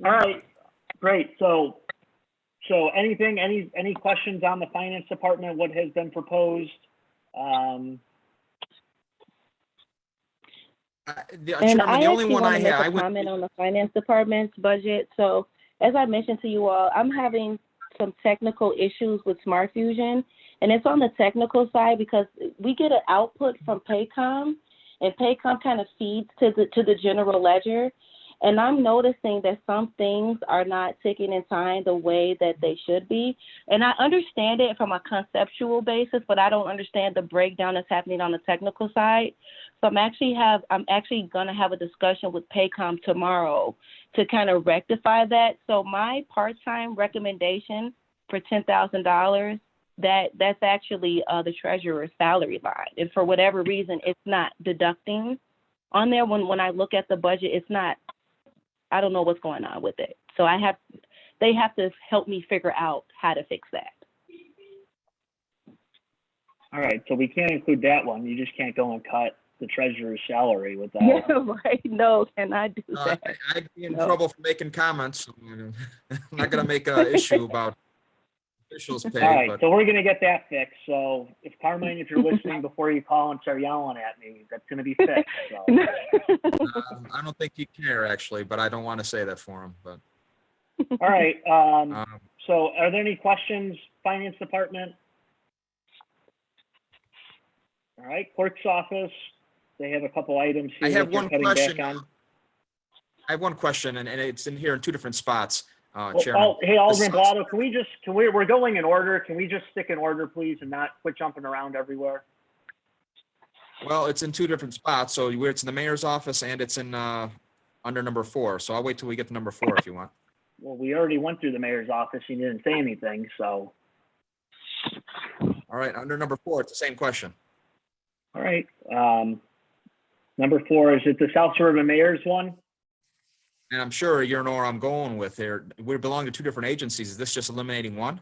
All right, great. So any questions on the finance department, what has been proposed? And Chairman, I the only actually one want I to make have, I a would, comment on the finance department's budget. So as I mentioned to you all, I'm having some technical issues with Smart Fusion, and it's on the technical side because we get an output from Paycom, and Paycom kind of feeds to the general ledger. And I'm noticing that some things are not ticking in time the way that they should be. And I understand it from a conceptual basis, but I don't understand the breakdown that's happening on the technical side. So I'm actually going to have a discussion with Paycom tomorrow to kind of rectify that. So my part-time recommendation for $10,000, that's actually the treasurer's salary line. And for whatever reason, it's not deducting on there. When I look at the budget, it's not. I don't know what's going on with it. So they have to help me figure out how to fix that. All right, so we can't include that one. You just can't go and cut the treasurer's salary without. Yeah, right. No, can I do that? I'd be in No. trouble for making comments. I'm not going to make an issue about officials' pay. All right, but so we're gonna get that fixed. So if Carmine, if you're listening before you call and start yelling at me, that's gonna be fixed. So. I don't think he'd care, actually, but I don't want to say that for him. But All right, so are there any questions, finance department? All right, clerk's office, they have a couple items here. I have that they're one cutting question. back on. I have one question, and it's in here in two different spots, Well, Chairman. hey, Alderman Bilotto, we're going in order. Can we just stick in order, please, and not quit jumping around everywhere? Well, it's in two different spots. So it's in the mayor's office and it's in under number 4. So I'll wait till we get to number 4 if you want. Well, we already went through the mayor's office. He didn't say anything, so. All right, under number 4, it's the same question. All right. Number 4, is it the South Suburban Mayor's one? And I'm sure you know where I'm going with here. We belong to two different agencies. Is this just eliminating one?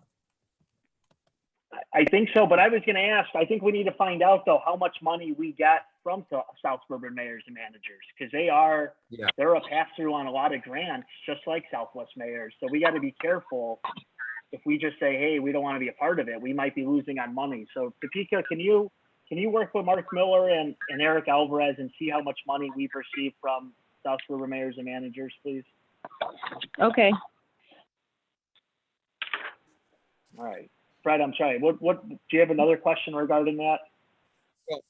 I think so, but I was going to ask, I think we need to find out, though, how much money we get from South Suburban Mayors and Managers, because they're a pass-through on a lot of grants, just like Southwest Mayors. So we got to be careful. If we just say, hey, we don't want to be a part of it, we might be losing on money. So Topeka, can you work with Mark Miller and Eric Alvarez and see how much money we've received from South Suburban Mayors and Managers, please? Okay. All right. Fred, I'm sorry. What do you have another question regarding that? Well,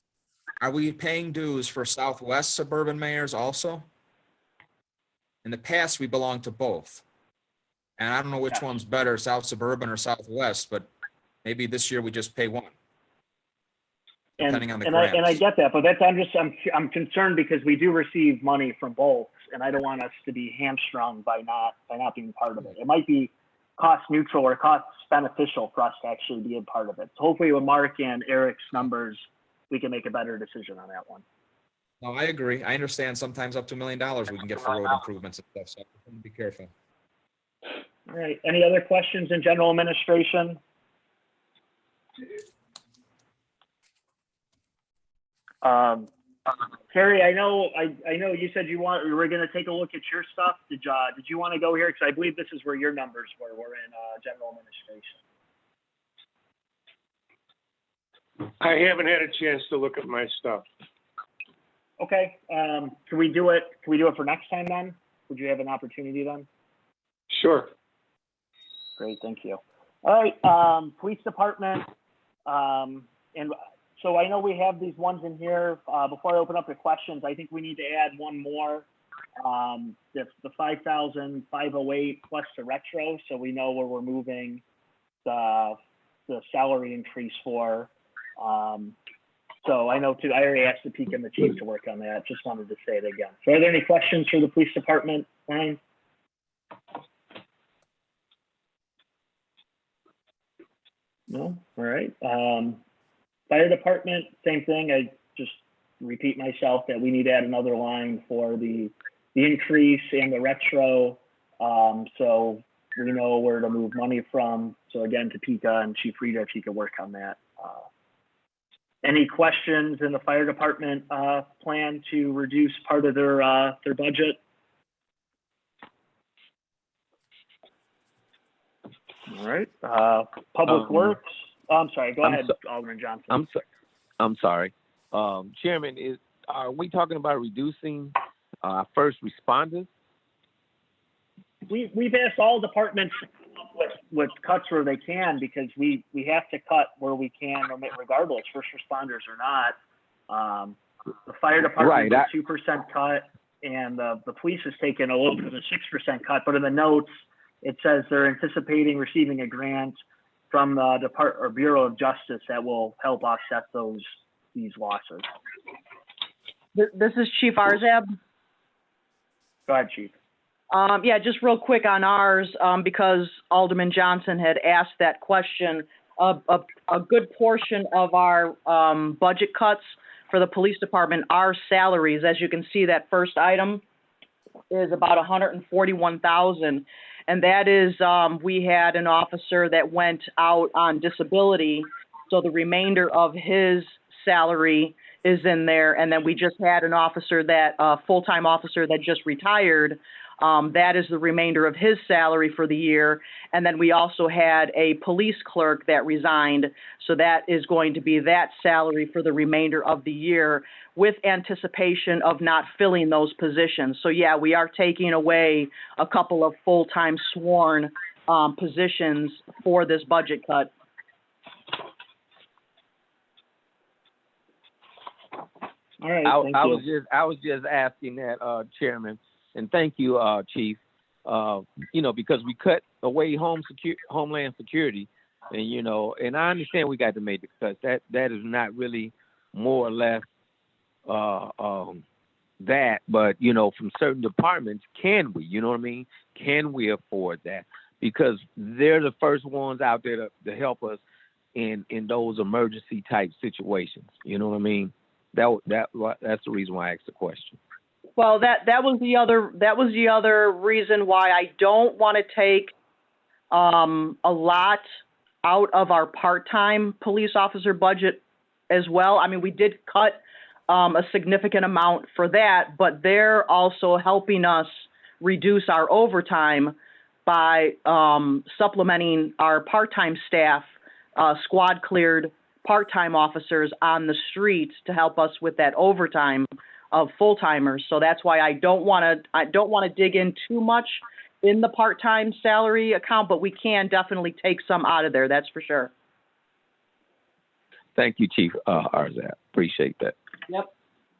are we paying dues for Southwest Suburban Mayors also? In the past, we belonged to both. And I don't know which one's better, South Suburban or Southwest, but maybe this year we just pay one. Depending on the grants. And I get that, but I'm concerned because we do receive money from both, and I don't want us to be hamstrung by not being part of it. It might be cost neutral or cost beneficial for us to actually be a part of it. So hopefully with Mark and Eric's numbers, we can make a better decision on that one. No, I agree. I understand sometimes up to $1 million we can get for road improvements and stuff, so be careful. All right. Any other questions in general administration? Terry, I know you said you were going to take a look at your stuff. Did you want to go here? Because I believe this is where your numbers were. We're in general administration. I haven't had a chance to look at my stuff. Okay. Can we do it for next time then? Would you have an opportunity then? Sure. Great, thank you. All right, police department. And so I know we have these ones in here. Before I open up the questions, I think we need to add one more. The 5,508 plus the retro, so we know where we're moving the salary increase for. So So I know too, I already asked the Peak and the chief to work on that. Just wanted to say it again. So are there any questions for the police department, Ryan? No? All right. Fire department, same thing. I just repeat myself that we need to add another line for the increase and the retro. So we know where to move money from. So again, Topeka and Chief Rita, if you could work on that. Any questions in the fire department plan to reduce part of their budget? All right. Public Works. Oh, I'm sorry. Go ahead, Alderman Johnson. I'm sorry. Chairman, are we talking about reducing first responders? We've asked all departments with cuts where they can, because we have to cut where we can, regardless, first responders or not. The fire department Right, 2% cut, and the police has taken a little bit of a 6% cut. But in the notes, it says they're anticipating receiving a grant from the Bureau of Justice that will help offset these losses. This is Chief Arzab. Go ahead, Chief. Yeah, just real quick on ours, because Alderman Johnson had asked that question. A good portion of our budget cuts for the police department are salaries. As you can see, that first item is about $141,000, and that is we had an officer that went out on disability, so the remainder of his salary is in there, and then we just had an officer that full-time officer that just retired. That is the remainder of his salary for the year. And then we also had a police clerk that resigned. So that is going to be that salary for the remainder of the year, with anticipation of not filling those positions. So yeah, we are taking away a couple of full-time sworn positions for this budget cut. All right, I was just asking that, Chairman. And thank you, Chief. Because we cut away Homeland Security, and I understand we got to make the cuts. That is not really more or less that, but from certain departments, can we? You know what I mean? Can we afford that? Because they're the first ones out there to help us in those emergency type situations. You know what I mean? That's the reason why I asked the question. Well, that was the other reason why I don't want to take a lot out of our part-time police officer budget as well. I mean, we did cut a significant amount for that, but they're also helping us reduce our overtime by supplementing our part-time staff, squad cleared part-time officers on the streets to help us with that overtime of full-timers. So that's why I don't want to dig in too much in the part-time salary account, but we can definitely take some out of there. That's for sure. Thank you, Chief Arzab. Appreciate that. Yep.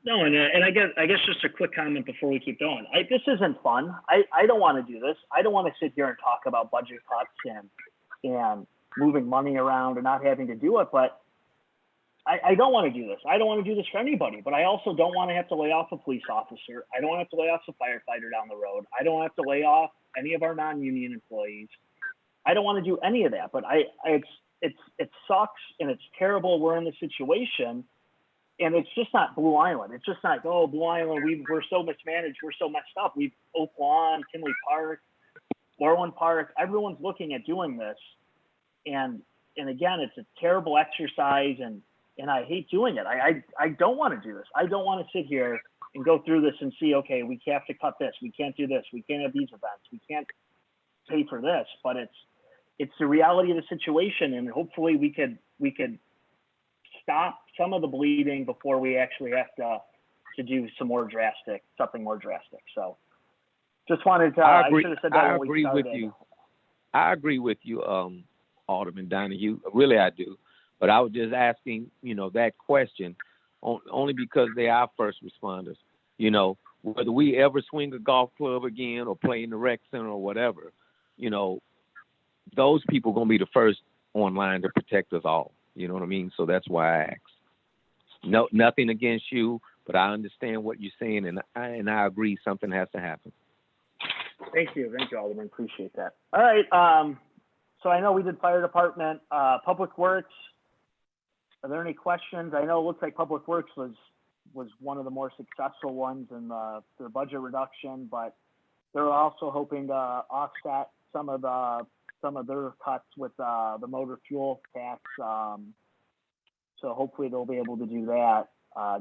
No, and I guess just a quick comment before we keep going. This isn't fun. I don't want to do this. I don't want to sit here and talk about budget cuts and moving money around and not having to do it, but I don't want to do this. I don't want to do this for anybody, but I also don't want to have to lay off a police officer. I don't want to have to lay off a firefighter down the road. I don't want to have to lay off any of our non-union employees. I don't want to do any of that, but it sucks and it's terrible. We're in this situation, and it's just not Blue Island. It's just not, oh, Blue Island, we're so mismanaged. We're so messed up. We've Oak Lawn, Tinley Park, Orland Park. Everyone's looking at doing this. And again, it's a terrible exercise, and I hate doing it. I don't want to do this. I don't want to sit here and go through this and see, okay, we have to cut this. We can't do this. We can't have these events. We can't pay for this. But it's the reality of the situation, and hopefully we could stop some of the bleeding before we actually have to do something more drastic. So just wanted to, I should have said that when we started. I agree with you, Alderman Donahue. Really, I do. But I was just asking, that question only because they are first responders. Whether we ever swing a golf club again or play in the rec center or whatever, those people are going to be the first on line to protect us all. You know what I mean? So that's why I asked. No, nothing against you, but I understand what you're saying, and I agree something has to happen. Thank you, Alderman, appreciate that. All right, so I know we did fire department, Public Works. Are there any questions? I know it looks like Public Works was one of the more successful ones in their budget reduction, but they're also hoping to offset some of their cuts with the motor fuel tax. So hopefully they'll be able to do that.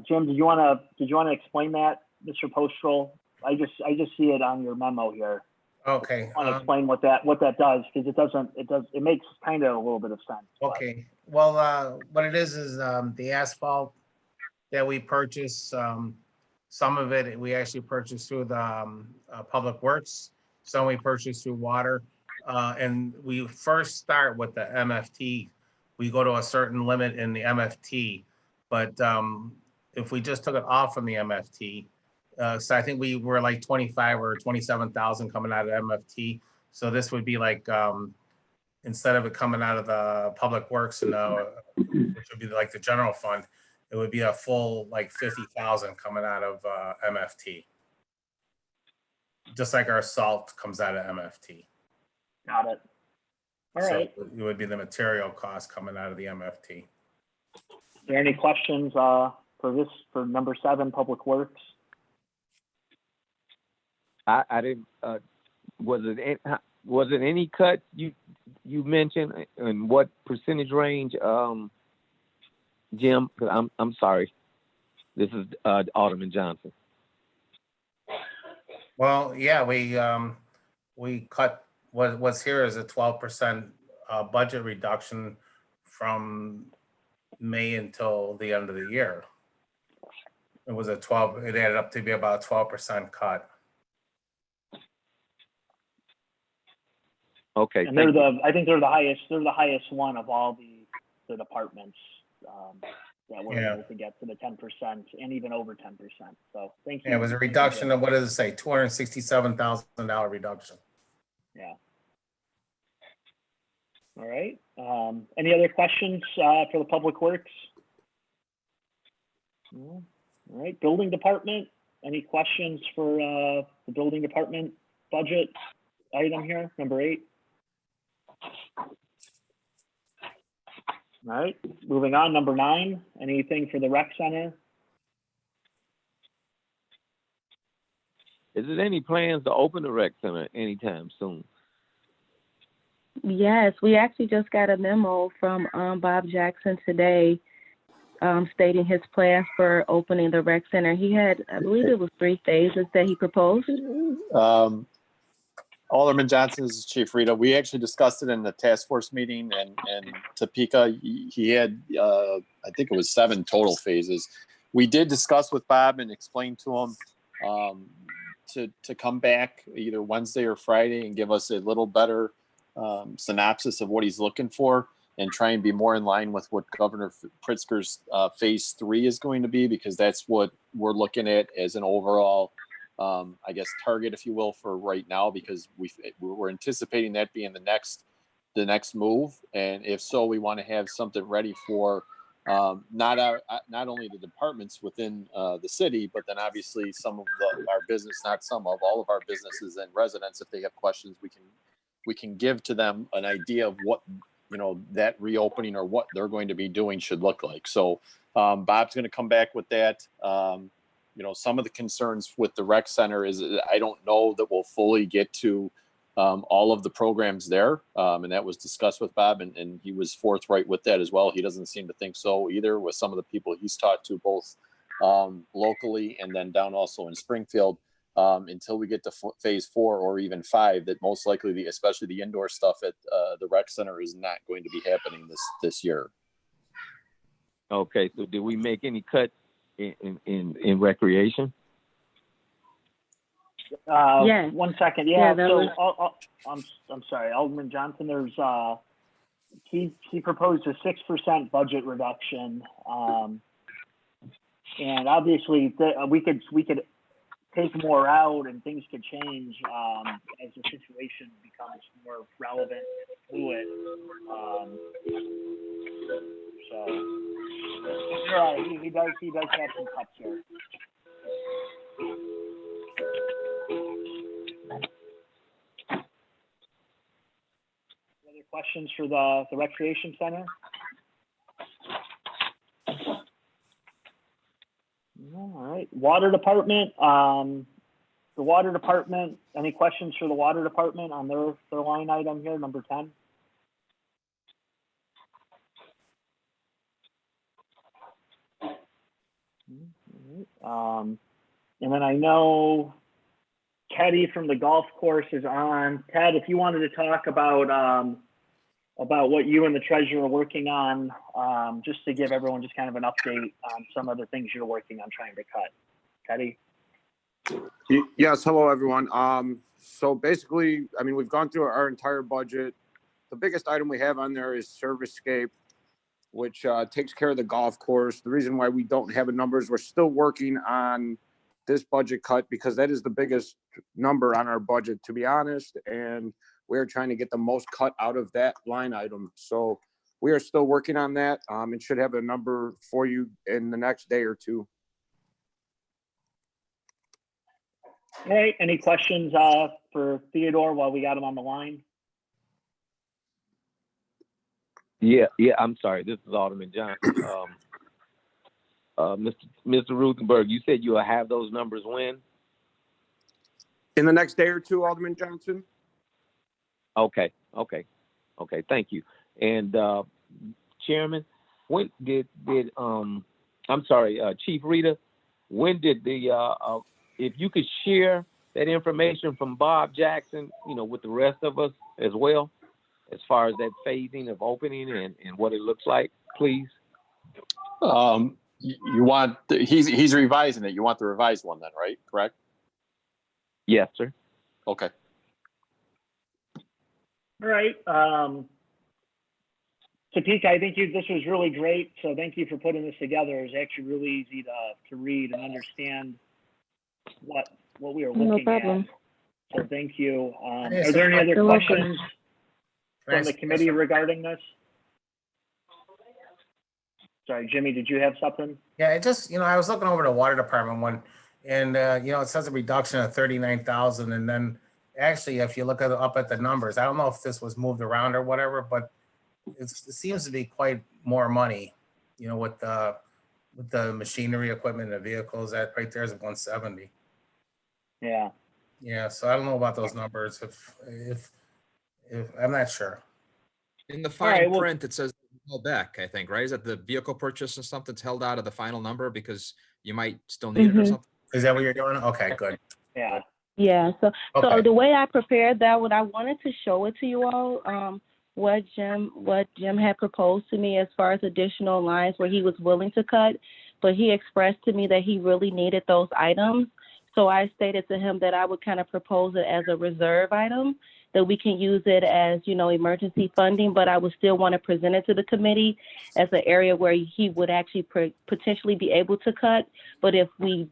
Jim, did you want to explain that, Mr. Postal? I just see it on your memo here. Okay. I want to explain what that does, because it makes kind of a little bit of sense. Okay. Well, what it is the asphalt that we purchase. Some of it we actually purchased through the Public Works. Some we purchased through water. And we first start with the MFT. We go to a certain limit in the MFT, but if we just took it off from the MFT, so I think we were like 25 or 27,000 coming out of MFT. So this would be like, instead of it coming out of the Public Works and which would be like the general fund, it would be a full like 50,000 coming out of MFT. Just like our salt comes out of MFT. Got it. All right. So it would be the material cost coming out of the MFT. Are there any questions for number 7, Public Works? I didn't. Was it any cut you mentioned, and what percentage range, Jim? Because I'm sorry. This is Alderman Johnson. Well, yeah, we cut what's here is a 12% budget reduction from May until the end of the year. It was it added up to be about a 12% cut. Okay. And I think they're the highest one of all the departments that were able to get to the 10% and even over 10%. So thank you. Yeah, it was a reduction of, what does it say, $267,000 reduction. Yeah. All right. Any other questions for the Public Works? All right. Building Department. Any questions for the Building Department budget item here, number 8? All right. Moving on, number 9. Anything for the rec center? Is there any plans to open the rec center anytime soon? Yes, we actually just got a memo from Bob Jackson today stating his plans for opening the rec center. He had, I believe it was 3 phases that he proposed. Alderman Johnson, this is Chief Rita. We actually discussed it in the task force meeting, and Topeka, he had, I think it was 7 total phases. We did discuss with Bob and explain to him to come back either Wednesday or Friday and give us a little better synopsis of what he's looking for, and try and be more in line with what Governor Pritzker's phase 3 is going to be, because that's what we're looking at as an overall, I guess, target, if you will, for right now, because we're anticipating that being the next move. And if so, we want to have something ready for not only the departments within the city, but then obviously some of our business, not some of all of our businesses and residents, if they have questions, we can give to them an idea of what, that reopening or what they're going to be doing should look like. So Bob's going to come back with that. Some of the concerns with the rec center is I don't know that we'll fully get to all of the programs there. And that was discussed with Bob, and he was forthright with that as well. He doesn't seem to think so either, with some of the people he's talked to, both locally and then down also in Springfield, until we get to phase 4 or even 5, that most likely, especially the indoor stuff at the rec center, is not going to be happening this year. Okay, so did we make any cuts in recreation? Yes. 1 second. Yeah. Yeah, I'm sorry, Alderman Johnson. There's he proposed a 6% budget reduction, and obviously we could take more out and things could change as the situation becomes more relevant and fluid. So, you're right, he does have some cuts here. Other questions for the recreation center? All right, water department. The water department. Any questions for the water department on their line item here, number 10? And then I know Teddy from the golf course is on. Ted, if you wanted to talk about what you and the treasurer are working on, just to give everyone just kind of an update on some of the things you're working on trying to cut. Teddy? Yes, hello, everyone. So basically, I mean, we've gone through our entire budget. The biggest item we have on there is Servicescape, which takes care of the golf course. The reason why we don't have a number is we're still working on this budget cut because that is the biggest number on our budget, to be honest. And we're trying to get the most cut out of that line item. So we are still working on that and should have a number for you in the next day or two. All right, any questions for Theodore while we got him on the line? Yeah, I'm sorry. This is Alderman Johnson. Mr. Ruthenberg, you said you'll have those numbers when? In the next day or two, Alderman Johnson? Okay. Thank you. And Chairman, when did I'm sorry, Chief Rita, when did the if you could share that information from Bob Jackson, with the rest of us as well, as far as that phasing of opening and what it looks like, please. You want he's revising it. You want the revised one then, right? Correct? Yes, sir. Okay. All right. Topeka, I think this was really great. So thank you for putting this together. It's actually really easy to read and understand what we are looking at. So thank you. Are there any other questions from the committee regarding this? Sorry, Jimmy, did you have something? Yeah, it just, I was looking over the water department one, and it says a reduction of 39,000, and then actually, if you look up at the numbers, I don't know if this was moved around or whatever, but it seems to be quite more money, with the machinery, equipment, and the vehicles. That right there is 170. Yeah. Yeah, so I don't know about those numbers. If I'm not sure. In the fine print, it says held back, I think, right? Is that the vehicle purchase and stuff that's held out of the final number because you might still need it or something? Is that what you're doing? Okay, good. Yeah. Yeah. So Okay. the way I prepared that one, I wanted to show it to you all. What Jim had proposed to me as far as additional lines where he was willing to cut, but he expressed to me that he really needed those items. So I stated to him that I would kind of propose it as a reserve item, that we can use it as, emergency funding, but I would still want to present it to the committee as an area where he would actually potentially be able to cut. But if we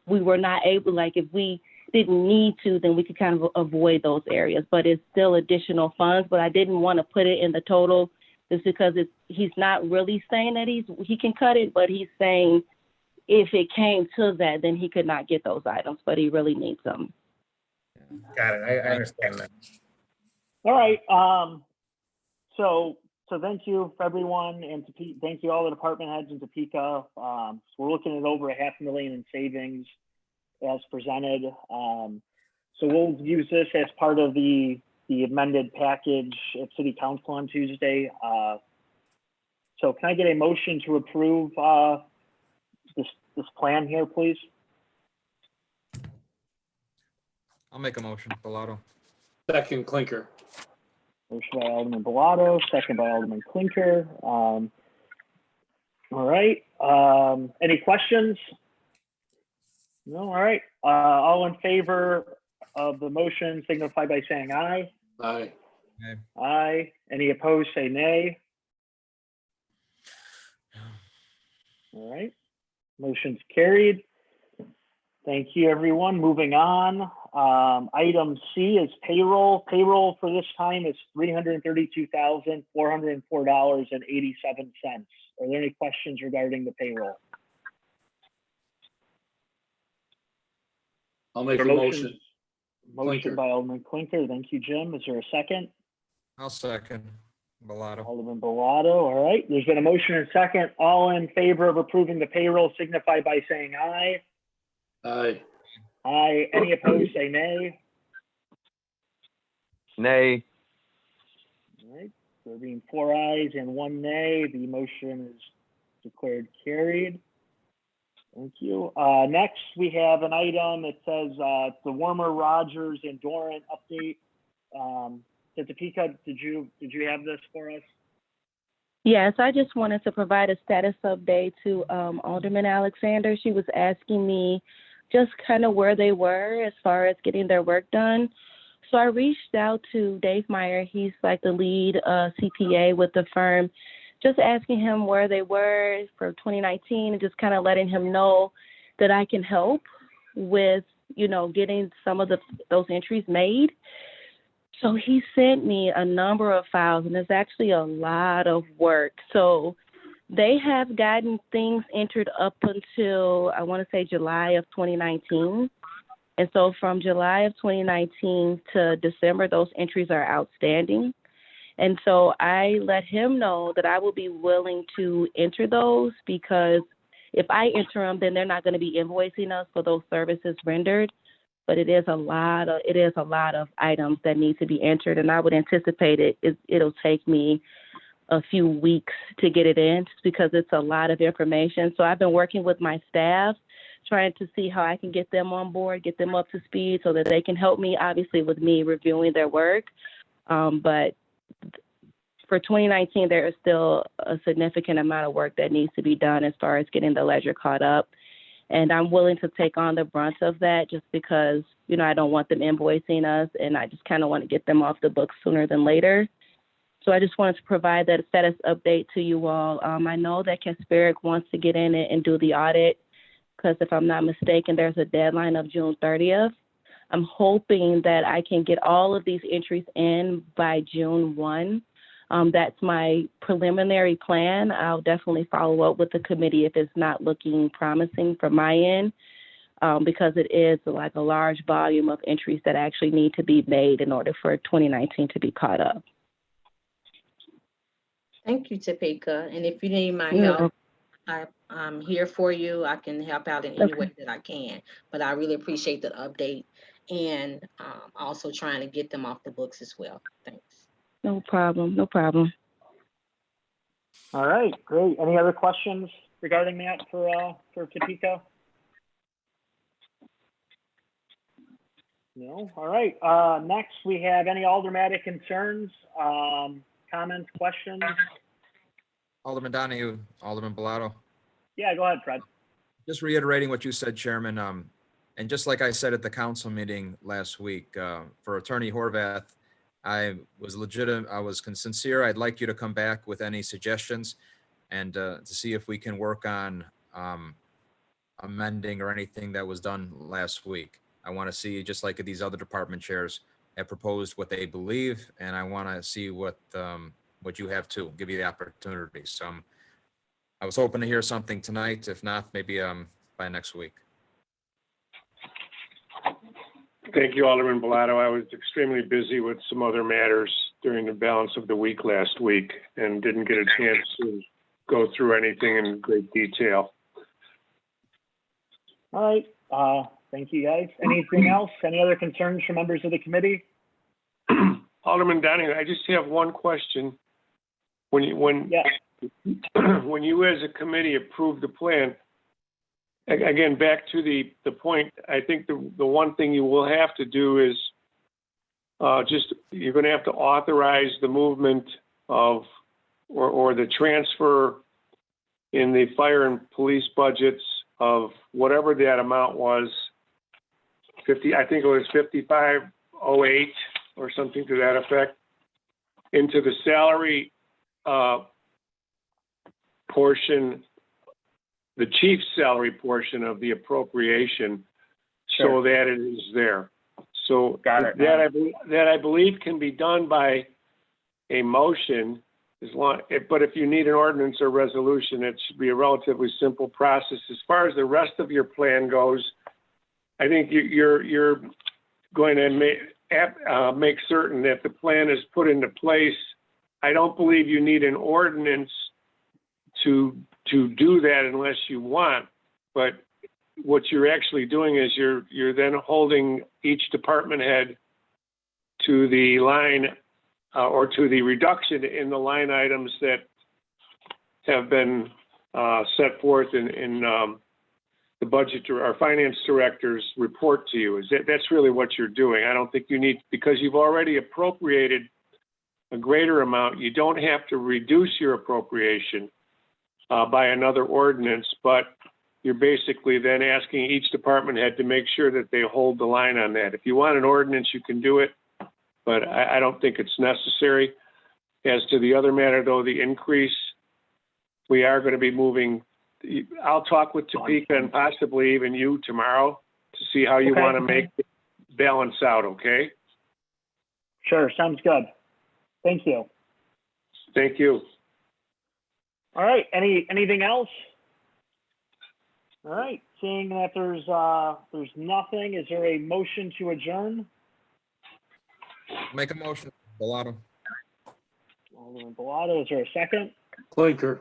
were not able, if we didn't need to, then we could kind of avoid those areas. But it's still additional funds, but I didn't want to put it in the total just because he's not really saying that he can cut it, but he's saying if it came to that, then he could not get those items, but he really needs them. Got it. I understand that. All right. So thank you for everyone, and thank you all the department heads in Topeka. So we're looking at over $500,000 in savings as presented. So we'll use this as part of the amended package at City Council on Tuesday. So can I get a motion to approve this plan here, please? I'll make a motion, Bilotto. Second, Klinker. Motion by Alderman Bilotto, second by Alderman Klinker. All right. Any questions? No. All right. All in favor of the motion signify by saying aye. Aye. Aye. Any opposed, say nay. All right. Motion's carried. Thank you, everyone. Moving on. Item C is payroll. Payroll for this time is $332,404.87. Are there any questions regarding the payroll? I'll make a motion. Motion Klinker. by Alderman Klinker. Thank you, Jim. Is there a second? I'll second. Bilotto. Alderman Bilotto. All right. There's been a motion and second. All in favor of approving the payroll signify by saying aye. Aye. Aye. Any opposed, say nay. Nay. All right. There being 4 ayes and 1 nay, the motion is declared carried. Thank you. Next, we have an item. It says the Warmer, Rogers, and Doran update. Topeka, did you have this for us? Yes, I just wanted to provide a status update to Alderman Alexander. She was asking me just kind of where they were as far as getting their work done. So I reached out to Dave Meyer. He's like the lead CPA with the firm, just asking him where they were for 2019 and just kind of letting him know that I can help with, you know, getting some of those entries made. So he sent me a number of files, and it's actually a lot of work. So they have gotten things entered up until, I want to say, July of 2019. And so from July of 2019 to December, those entries are outstanding. And so I let him know that I will be willing to enter those, because if I enter them, then they're not going to be invoicing us for those services rendered. But it is a lot of items that need to be entered, and I would anticipate it'll take me a few weeks to get it in, just because it's a lot of information. So I've been working with my staff, trying to see how I can get them on board, get them up to speed so that they can help me, obviously, with me reviewing their work. But for 2019, there is still a significant amount of work that needs to be done as far as getting the ledger caught up. And I'm willing to take on the brunt of that, just because, you know, I don't want them invoicing us, and I just kind of want to get them off the books sooner than later. So I just wanted to provide that status update to you all. I know that Kasperic wants to get in it and do the audit, because if I'm not mistaken, there's a deadline of June 30th. I'm hoping that I can get all of these entries in by June 1. That's my preliminary plan. I'll definitely follow up with the committee if it's not looking promising from my end, because it is like a large volume of entries that actually need to be made in order for 2019 to be caught up. Thank you, Topeka. And if you need my help, I'm here for you. I can help out in any way that I can. But I really appreciate the update, and also trying to get them off the books as well. Thanks. No problem. No problem. All right, great. Any other questions regarding that for Topeka? No. All right. Next, we have any aldermanic concerns, comments, questions? Alderman Donahue, Alderman Bilotto. Yeah, go ahead, Fred. Just reiterating what you said, Chairman, and just like I said at the council meeting last week, for Attorney Horvath, I was legitimate. I was sincere. I'd like you to come back with any suggestions, and to see if we can work on amending or anything that was done last week. I want to see, just like these other department chairs have proposed what they believe, and I want to see what you have too. Give you the opportunity. So I was hoping to hear something tonight. If not, maybe by next week. Thank you, Alderman Bilotto. I was extremely busy with some other matters during the balance of the week last week and didn't get a chance to go through anything in great detail. All right. Thank you, guys. Anything else? Any other concerns from members of the committee? Alderman Donahue, I just have one question. When you as a committee approved the plan, again, back to the point, I think the one thing you will have to do is you're going to have to authorize the movement of or the transfer in the fire and police budgets of whatever that amount was, I think it was 5508 or something to that effect, into the salary portion, the chief's salary portion of the appropriation, so that it is there. So that I believe can be done by a motion as long, but if you need an ordinance or resolution, it should be a relatively simple process. As far as the rest of your plan goes, I think you're going to make certain that the plan is put into place. I don't believe you need an ordinance to do that unless you want, but what you're actually doing is you're then holding each department head to the line or to the reduction in the line items that have been set forth in the budget or our finance director's report to you. That's really what you're doing. I don't think you need, because you've already appropriated a greater amount, you don't have to reduce your appropriation by another ordinance, but you're basically then asking each department head to make sure that they hold the line on that. If you want an ordinance, you can do it, but I don't think it's necessary. As to the other matter, though, the increase, we are going to be moving. I'll talk with Topeka and possibly even you tomorrow to see how you want to make it balance out, okay? Sure, sounds good. Thank you. Thank you. All right, anything else? All right, seeing that there's nothing, is there a motion to adjourn? Make a motion, Bilotto. Alderman Bilotto, is there a second? Klinker.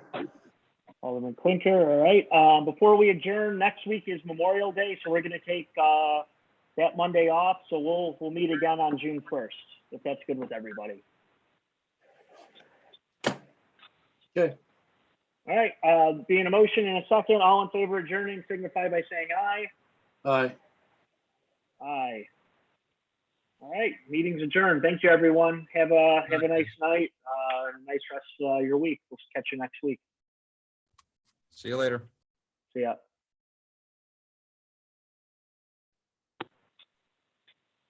Alderman Klinker, all right. Before we adjourn, next week is Memorial Day, so we're gonna take that Monday off, so we'll meet again on June 1st, if that's good with everybody. Okay. All right, being a motion and a second, all in favor of adjourning signify by saying aye. Aye. Aye. All right, meeting's adjourned. Thank you, everyone. Have a nice night, nice rest of your week. We'll catch you next week. See you later. See ya.